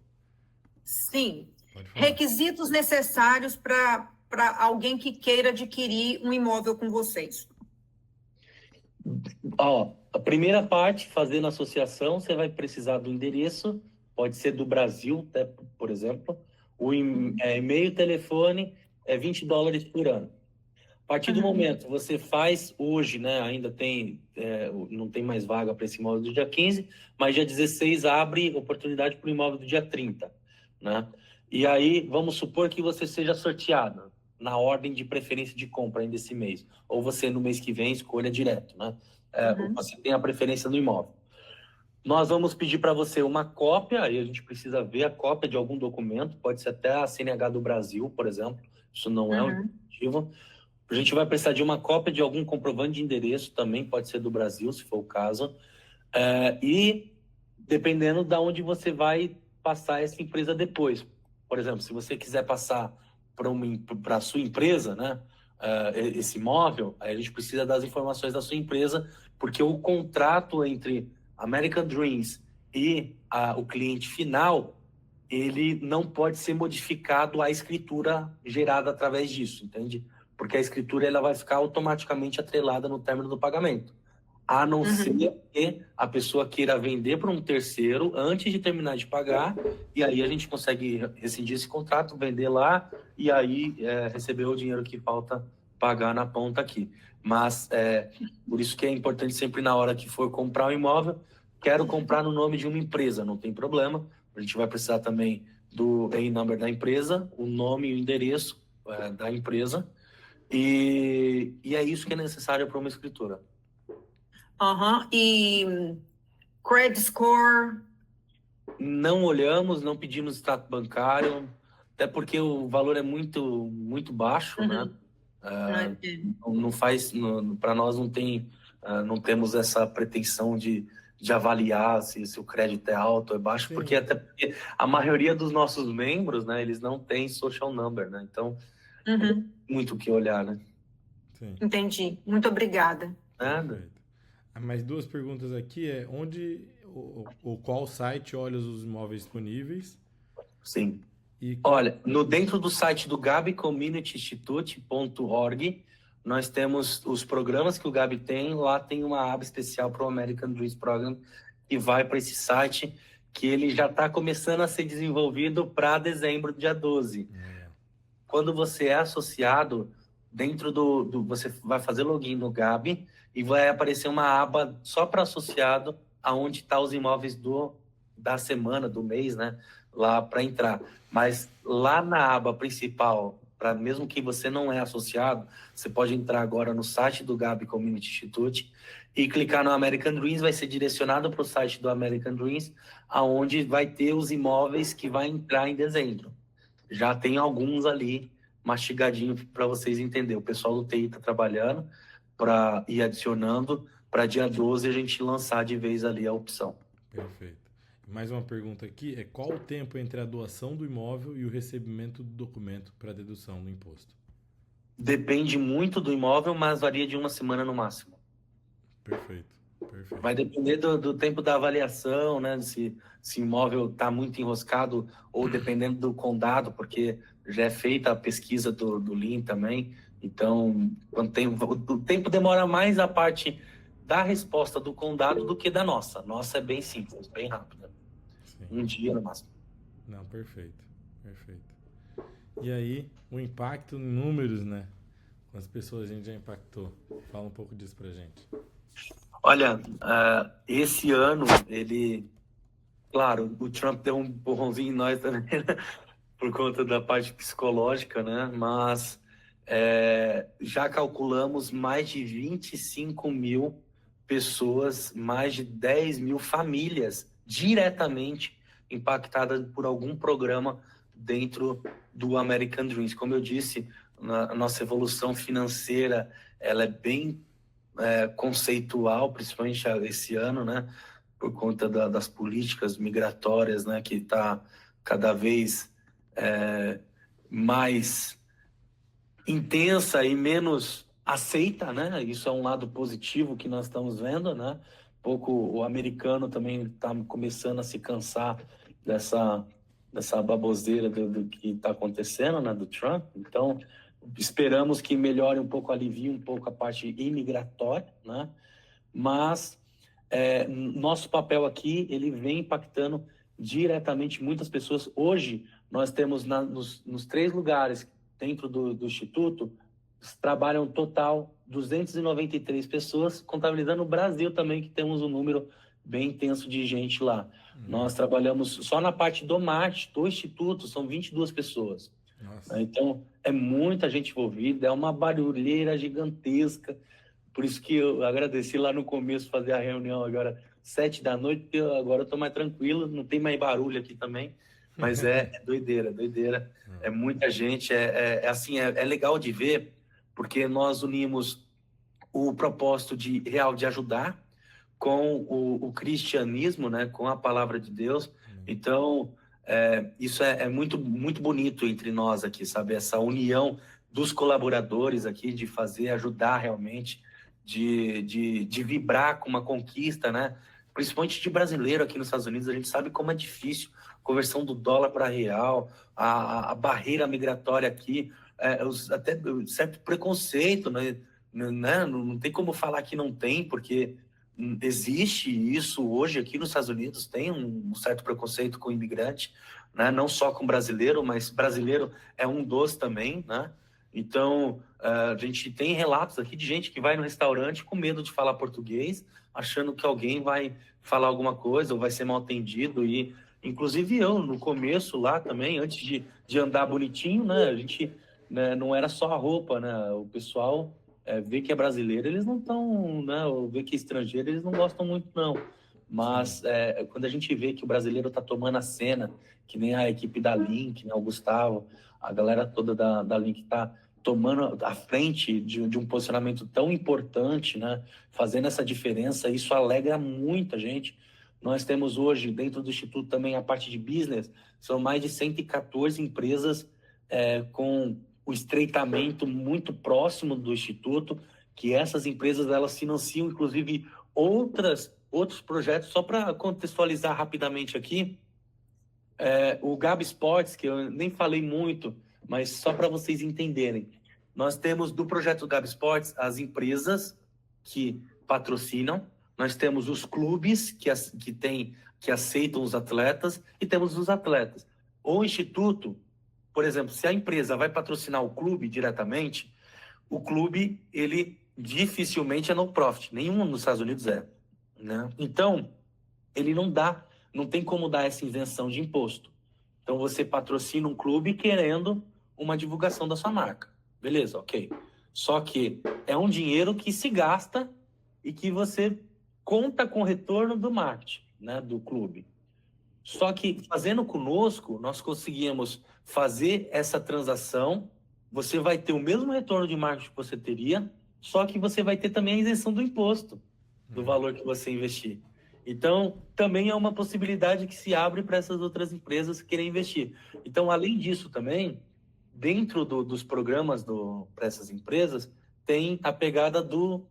Sim. Requisitos necessários para alguém que queira adquirir um imóvel com vocês. A primeira parte, fazendo associação, você vai precisar do endereço, pode ser do Brasil, até, por exemplo. O e-mail, telefone, é $20 por ano. A partir do momento, você faz hoje, né, ainda tem, não tem mais vaga para esse imóvel do dia 15, mas dia 16 abre oportunidade para o imóvel do dia 30, né? E aí, vamos supor que você seja sorteado na ordem de preferência de compra ainda esse mês, ou você no mês que vem escolha direto, né? Você tem a preferência do imóvel. Nós vamos pedir para você uma cópia, aí a gente precisa ver a cópia de algum documento, pode ser até a CNH do Brasil, por exemplo, isso não é um motivo. A gente vai precisar de uma cópia de algum comprovante de endereço, também pode ser do Brasil, se for o caso. E dependendo de onde você vai passar essa empresa depois. Por exemplo, se você quiser passar para a sua empresa, né, esse imóvel, aí a gente precisa das informações da sua empresa, porque o contrato entre American Dreams e o cliente final, ele não pode ser modificado à escritura gerada através disso, entende? Porque a escritura ela vai ficar automaticamente atrelada no término do pagamento. A não ser que a pessoa queira vender para um terceiro antes de terminar de pagar, e aí a gente consegue rescindir esse contrato, vender lá, e aí receber o dinheiro que falta pagar na ponta aqui. Mas por isso que é importante sempre na hora que for comprar um imóvel, quero comprar no nome de uma empresa, não tem problema. A gente vai precisar também do EI-Number da empresa, o nome e o endereço da empresa, e é isso que é necessário para uma escritura. Aham. E credit score? Não olhamos, não pedimos extrato bancário, até porque o valor é muito baixo, né? Não faz, para nós não tem, não temos essa pretensão de avaliar se o crédito é alto ou é baixo, Sim. porque até porque a maioria dos nossos membros, né, eles não têm social number, né? Então, muito o que olhar, né? Sim. Entendi. Muito obrigada. Nada. Perfeito. Mais duas perguntas aqui onde ou qual site olha os imóveis disponíveis? Sim. E Olha, dentro do site do gabicommunityinstitute.org, nós temos os programas que o Gabi tem. Lá tem uma aba especial para o American Dreams Program, que vai para esse site, que ele já está começando a ser desenvolvido para dezembro, dia 12. Quando você é associado, dentro você vai fazer login no Gabi e vai aparecer uma aba só para associado, aonde tá os imóveis da semana, do mês, né? Lá para entrar. Mas lá na aba principal, para mesmo que você não é associado, você pode entrar agora no site do Gabi Community Institute e clicar no American Dreams, vai ser direcionado para o site do American Dreams, aonde vai ter os imóveis que vai entrar em dezembro. Já tem alguns ali mastigadinho para vocês entenderem. O pessoal do TI está trabalhando para ir adicionando para dia 12 a gente lançar de vez ali a opção. Perfeito. Mais uma pergunta aqui qual o tempo entre a doação do imóvel e o recebimento do documento para dedução do imposto? Depende muito do imóvel, mas varia de 1 semana no máximo. Perfeito. Vai depender do tempo da avaliação, né? Se o imóvel está muito enroscado ou dependendo do condado, porque já é feita a pesquisa do Lean também. Então, o tempo demora mais a parte da resposta do condado do que da nossa. Nossa é bem simples, bem rápida. Sim. 1 dia no máximo. Não, perfeito. E aí, o impacto em números, né? Quantas pessoas a gente já impactou? Fala um pouco disso pra gente. Olha, esse ano, claro, o Trump deu um empurrãozinho em nós também, né? Por conta da parte psicológica, né? Mas já calculamos mais de 25 mil pessoas, mais de 10 mil famílias diretamente impactadas por algum programa dentro do American Dreams. Como eu disse, a nossa evolução financeira ela é bem conceitual, principalmente esse ano, né? Por conta das políticas migratórias, né? Que está cada vez mais intensa e menos aceita, né? Isso é um lado positivo que nós estamos vendo, né? O americano também está começando a se cansar dessa baboseira do que está acontecendo, né? Do Trump. Então, esperamos que melhore um pouco, alivie um pouco a parte imigratória, né? Mas nosso papel aqui, ele vem impactando diretamente muitas pessoas. Hoje, nós temos nos 3 lugares dentro do Instituto, trabalham total 293 pessoas, contabilizando o Brasil também, que temos um número bem intenso de gente lá. Nós trabalhamos só na parte do marketing do Instituto, são 22 pessoas. Nossa. Então, é muita gente envolvida, é uma barulheira gigantesca. Por isso que eu agradeci lá no começo fazer a reunião agora 7 da noite, porque agora eu estou mais tranquilo, não tem mais barulho aqui também. Mas é doideira. É muita gente, é legal de ver, porque nós unimos o propósito real de ajudar com o cristianismo, né, com a palavra de Deus. Então, isso é muito, muito bonito entre nós aqui, sabe? Essa união dos colaboradores aqui, de ajudar realmente, de vibrar com uma conquista, né? Principalmente de brasileiro aqui nos Estados Unidos, a gente sabe como é difícil a conversão do dólar para real, a barreira migratória aqui, até certo preconceito, né? Não tem como falar que não tem, porque existe isso hoje aqui nos Estados Unidos, tem um certo preconceito com o imigrante, né? Não só com brasileiro, mas brasileiro é um dos também, né? Então, a gente tem relatos aqui de gente que vai no restaurante com medo de falar português, achando que alguém vai falar alguma coisa ou vai ser mal atendido. E, inclusive, eu, no começo lá também, antes de andar bonitinho, né? A gente, né, não era só a roupa, né? O pessoal Ver que é brasileiro, eles não estão, né? Ou ver que é estrangeiro, eles não gostam muito, não. Mas quando a gente vê que o brasileiro está tomando a cena, que nem a equipe da Link, né? O Gustavo, a galera toda da Link está tomando a frente de um posicionamento tão importante, né? Fazendo essa diferença, isso alegra muita gente. Nós temos hoje, dentro do Instituto também, a parte de business, são mais de 114 empresas com o estreitamento muito próximo do Instituto, que essas empresas elas financiam, inclusive, outros projetos. Só para contextualizar rapidamente aqui, o Gabi Sports, que eu nem falei muito, mas só para vocês entenderem, nós temos do projeto Gabi Sports as empresas que patrocinam, nós temos os clubes que aceitam os atletas e temos os atletas. O Instituto, por exemplo, se a empresa vai patrocinar o clube diretamente, o clube, ele dificilmente é no profit, nenhum nos Estados Unidos né? Então, ele não tem como dar essa isenção de imposto. Então, você patrocina um clube querendo uma divulgação da sua marca. Beleza, ok. Só que é um dinheiro que se gasta e que você conta com o retorno do marketing, né, do clube. Só que fazendo conosco, nós conseguimos fazer essa transação, você vai ter o mesmo retorno de marketing que você teria, só que você vai ter também a isenção do imposto, do valor que você investir. Então, também é uma possibilidade que se abre para essas outras empresas que querem investir. Então, além disso também, dentro dos programas para essas empresas, tem a pegada do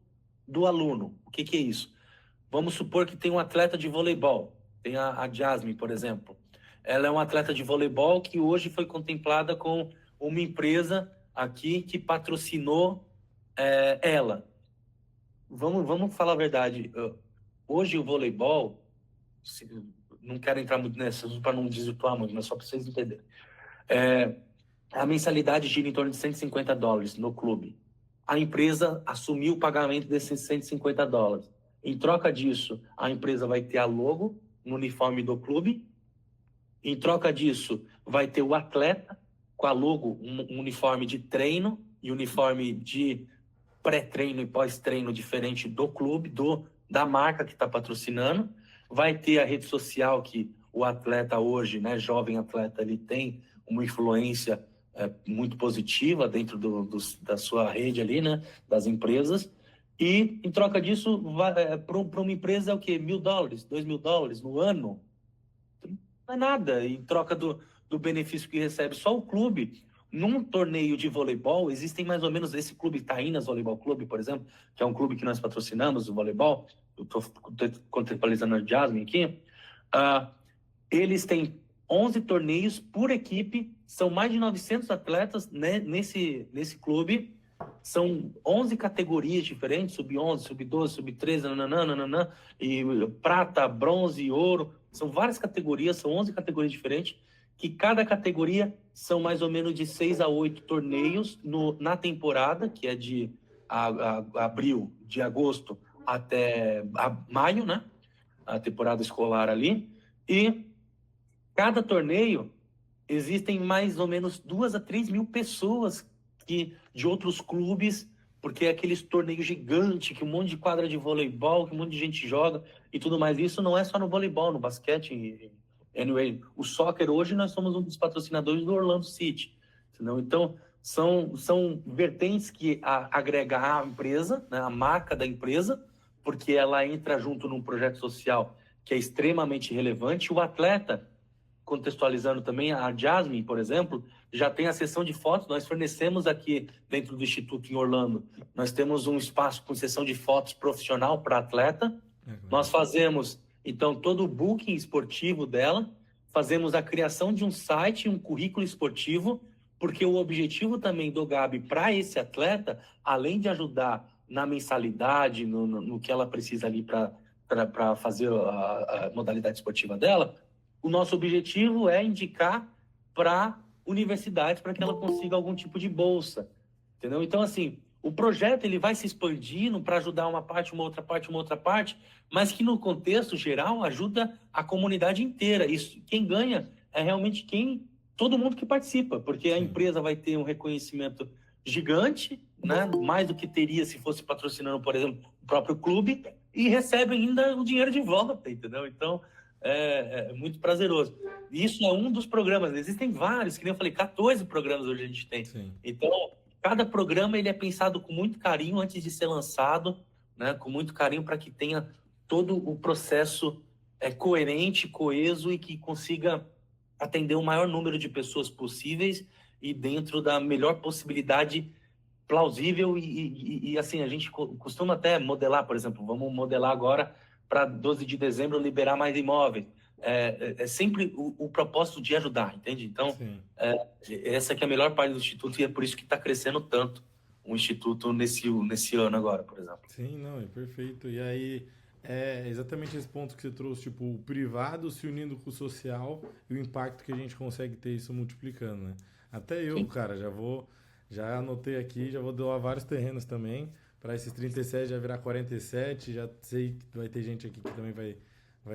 aluno. O que é isso? Vamos supor que tem um atleta de voleibol, tem a Jasmine, por exemplo. Ela é uma atleta de voleibol que hoje foi contemplada com uma empresa aqui que patrocinou ela. Vamos falar a verdade. Hoje o voleibol, não quero entrar muito nessa para não desvirtuar muito, mas só para vocês entenderem. A mensalidade gira em torno de $150 no clube. A empresa assumiu o pagamento desses $150. Em troca disso, a empresa vai ter a logo no uniforme do clube. Em troca disso, vai ter o atleta com a logo, um uniforme de treino e uniforme de pré-treino e pós-treino diferente do clube, da marca que está patrocinando. Vai ter a rede social que o atleta hoje, né, jovem atleta, ele tem uma influência muito positiva dentro da sua rede ali, né, das empresas. E, em troca disso, para uma empresa é o quê? $1.000, $2.000 no ano? Não é nada. Em troca do benefício que recebe só o clube. Num torneio de voleibol, existem mais ou menos esse clube, Taínas Voleibol Clube, por exemplo, que é um clube que nós patrocinamos, o voleibol. Eu estou contextualizando a Jasmine aqui. Eles têm 11 torneios por equipe, são mais de 900 atletas, né, nesse clube. São 11 categorias diferentes, sub-11, sub-12, sub-13, nananã, e prata, bronze, ouro. São várias categorias, são 11 categorias diferentes, que cada categoria são mais ou menos de 6 a 8 torneios na temporada, que é de abril, de agosto até maio, né? A temporada escolar ali. E cada torneio existem mais ou menos 2 a 3 mil pessoas de outros clubes, porque é aqueles torneios gigantes, que um monte de quadra de voleibol, que um monte de gente joga e tudo mais. Isso não é só no voleibol, no basquete. Anyway, o soccer hoje nós somos um dos patrocinadores do Orlando City. Entendeu? Então, são vertentes que agrega a empresa, né, a marca da empresa, porque ela entra junto num projeto social que é extremamente relevante. O atleta, contextualizando também, a Jasmine, por exemplo, já tem a sessão de fotos. Nós fornecemos aqui dentro do Instituto em Orlando, nós temos um espaço com sessão de fotos profissional para atleta. Nós fazemos, então, todo o booking esportivo dela, fazemos a criação de um site, um currículo esportivo, porque o objetivo também do Gabi para esse atleta, além de ajudar na mensalidade, no que ela precisa ali para fazer a modalidade esportiva dela, o nosso objetivo é indicar para universidades para que ela consiga algum tipo de bolsa, entendeu? Então, assim, o projeto ele vai se expandindo para ajudar uma parte, uma outra parte, mas que no contexto geral ajuda a comunidade inteira. Isso, quem ganha é realmente todo mundo que participa, porque a empresa vai ter um reconhecimento gigante né, mais do que teria se fosse patrocinando, por exemplo, o próprio clube, e recebe ainda o dinheiro de volta, entendeu? Então, é muito prazeroso. E isso é um dos programas. Existem vários, que nem eu falei, 14 programas hoje a gente tem. Sim. Então, cada programa ele é pensado com muito carinho antes de ser lançado, né, com muito carinho para que tenha todo o processo coerente, coeso e que consiga atender o maior número de pessoas possíveis e dentro da melhor possibilidade plausível e assim, a gente costuma até modelar, por exemplo, vamos modelar agora para 12 de dezembro liberar mais imóveis. É sempre o propósito de ajudar, entende? Então, essa que é a melhor parte do Instituto e é por isso que está crescendo tanto o Instituto nesse ano agora, por exemplo. Sim, não, é perfeito. E aí, é exatamente esse ponto que você trouxe, tipo, o privado se unindo com o social e o impacto que a gente consegue ter isso multiplicando, né? Até eu, cara, já anotei aqui, já vou doar vários terrenos também, para esses 37 já virar 47, já sei que vai ter gente aqui que também vai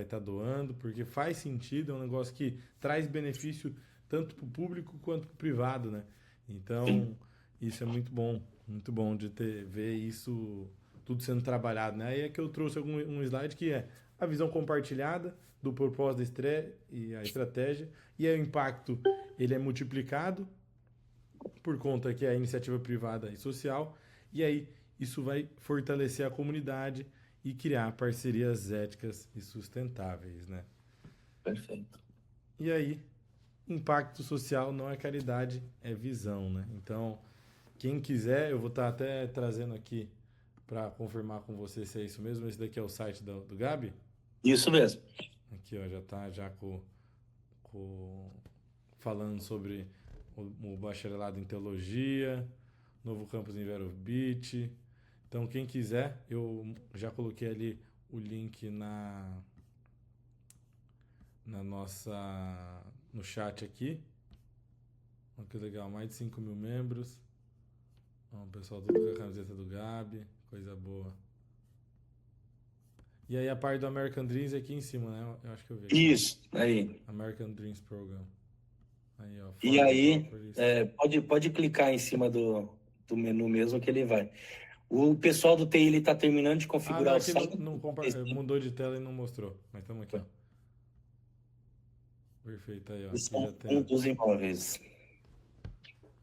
estar doando, porque faz sentido, é um negócio que traz benefício tanto para o público quanto para o privado, né? Então, isso é muito bom de ver isso tudo sendo trabalhado, né? Aí é que eu trouxe um slide que é a visão compartilhada do propósito e a estratégia, e aí o impacto ele é multiplicado por conta que é a iniciativa privada e social, e aí isso vai fortalecer a comunidade e criar parcerias éticas e sustentáveis, né? Perfeito. E aí, impacto social não é caridade, é visão, né? Então, quem quiser, eu vou estar até trazendo aqui para confirmar com você se é isso mesmo. Esse daqui é o site do Gabi? Isso mesmo. Aqui, ó, já tá falando sobre o bacharelado em teologia, novo campus em Vero Beach. Então, quem quiser, eu já coloquei ali o link no chat aqui. Olha que legal, mais de 5 mil membros. Ó, o pessoal tudo com a camiseta do Gabi, coisa boa. E aí a parte do American Dreams é aqui em cima, né? Eu acho que eu vi aqui. Isso, aí. American Dreams Program. Aí, ó, E aí, pode clicar em cima do menu mesmo que ele vai. O pessoal do TI ele está terminando de configurar o site. Mudou de tela e não mostrou, mas estamos aqui, ó. Perfeito, aí, ó. Isso Aqui já tem... um dos imóveis.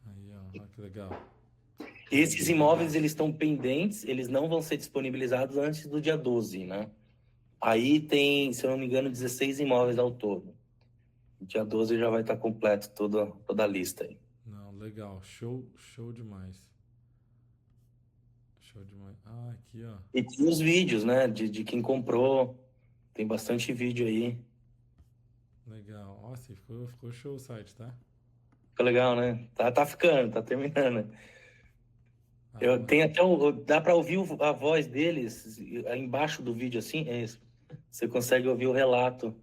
Aí, ó, olha que legal. Esses imóveis, eles estão pendentes, eles não vão ser disponibilizados antes do dia 12, né? Aí tem, se eu não me engano, 16 imóveis ao todo. Dia 12 já vai estar completo toda a lista aí. Não, legal. Show demais. Show demais. Ah, aqui, ó. E tem os vídeos, né? De quem comprou. Tem bastante vídeo aí. Legal. Nossa, ficou show o site, tá? Ficou legal, né? Tá ficando, tá terminando. Tem até dá para ouvir a voz deles embaixo do vídeo, assim. Você consegue ouvir o relato.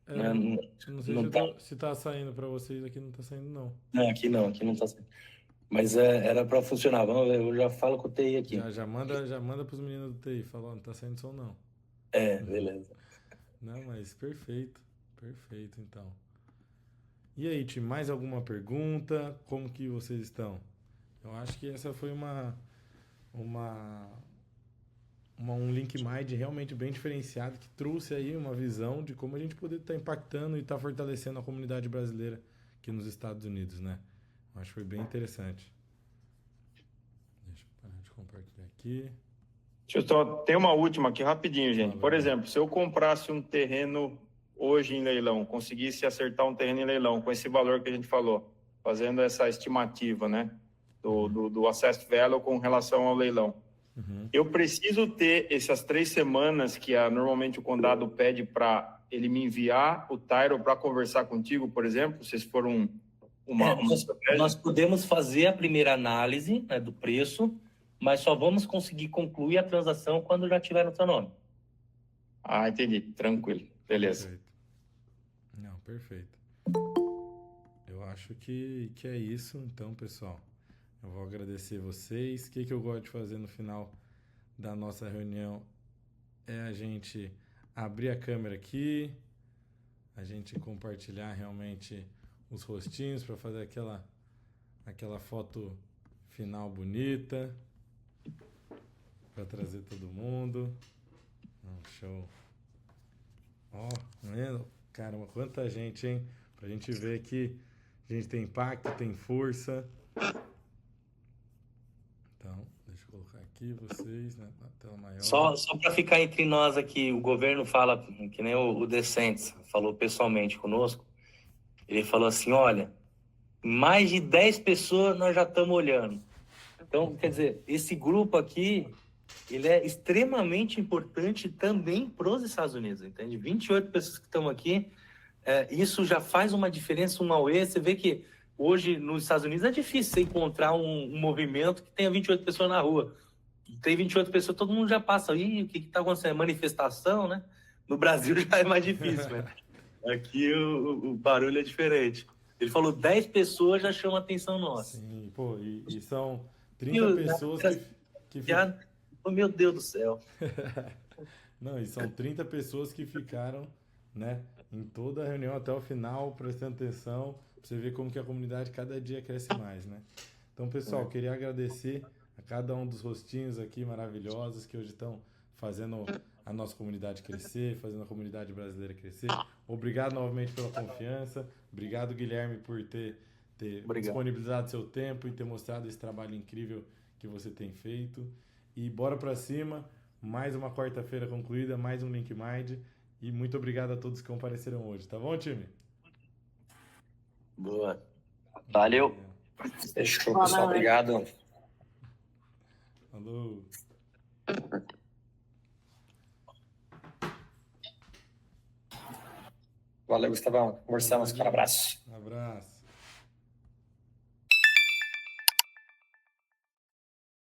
Né? Não sei se tá saindo para vocês, aqui não tá saindo, não. Não, aqui não tá saindo. Mas era para funcionar. Vamos ver, eu já falo com o TI aqui. Já manda pros meninos do TI, fala, não tá saindo som, não. Beleza. Não, mas perfeito, então. E aí, time, mais alguma pergunta? Como que vocês estão? Eu acho que essa foi um Link Mind realmente bem diferenciado, que trouxe aí uma visão de como a gente poderia estar impactando e estar fortalecendo a comunidade brasileira aqui nos Estados Unidos, né? Eu acho que foi bem interessante. Deixa eu parar de compartilhar aqui. Deixa eu só... Tem uma última aqui, rapidinho, gente. Por exemplo, se eu comprasse um terreno hoje em leilão, conseguisse acertar um terreno em leilão com esse valor que a gente falou, fazendo essa estimativa, né? Do assessed value com relação ao leilão. Uhum. Eu preciso ter essas 3 semanas que normalmente o condado pede para ele me enviar o title para conversar contigo, por exemplo, se for nós podemos fazer a primeira análise, né, do preço, mas só vamos conseguir concluir a transação quando já tiver no seu nome. Ah, entendi. Tranquilo. Beleza. Perfeito. Não, perfeito. Eu acho que é isso, então, pessoal. Eu vou agradecer vocês. O que eu gosto de fazer no final da nossa reunião é a gente abrir a câmera aqui, a gente compartilhar realmente os rostinhos para fazer aquela foto final bonita. Para trazer todo mundo. Show. Ó, caramba, quanta gente, hein? Pra gente ver que a gente tem impacto, tem força. Então, deixa eu colocar aqui vocês, né, na tela maior. Só para ficar entre nós aqui, o governo fala, que nem o Decentes falou pessoalmente conosco, ele falou assim, olha, mais de 10 pessoas nós já estamos olhando. Então, quer dizer, esse grupo aqui, ele é extremamente importante também para os Estados Unidos, entende? 28 pessoas que estão aqui, isso já faz uma diferença, um auê. Você vê que hoje nos Estados Unidos é difícil você encontrar um movimento que tenha 28 pessoas na rua. Tem 28 pessoas, todo mundo já passa, ih, o que está acontecendo? É manifestação, né? No Brasil já é mais difícil, né? Aqui o barulho é diferente. Ele falou 10 pessoas já chama a atenção nossa. Sim, pô, e são 30 pessoas que Oh, meu Deus do céu. Não, e são 30 pessoas que ficaram, né, em toda a reunião até o final, prestando atenção, pra você ver como que a comunidade cada dia cresce mais, né? Então, pessoal, queria agradecer a cada um dos rostinhos aqui maravilhosos que hoje estão fazendo a nossa comunidade crescer, fazendo a comunidade brasileira crescer. Obrigado novamente pela confiança. Obrigado, Guilherme, por ter disponibilizado seu tempo e ter mostrado esse trabalho incrível que você tem feito. E bora pra cima, mais uma quarta-feira concluída, mais um Link Mind. E muito obrigado a todos que compareceram hoje, tá bom, time? Boa. Valeu. Fechou, pessoal. Obrigado. Falou. Valeu, Gustavão. Conversamos. Um abraço. Um abraço.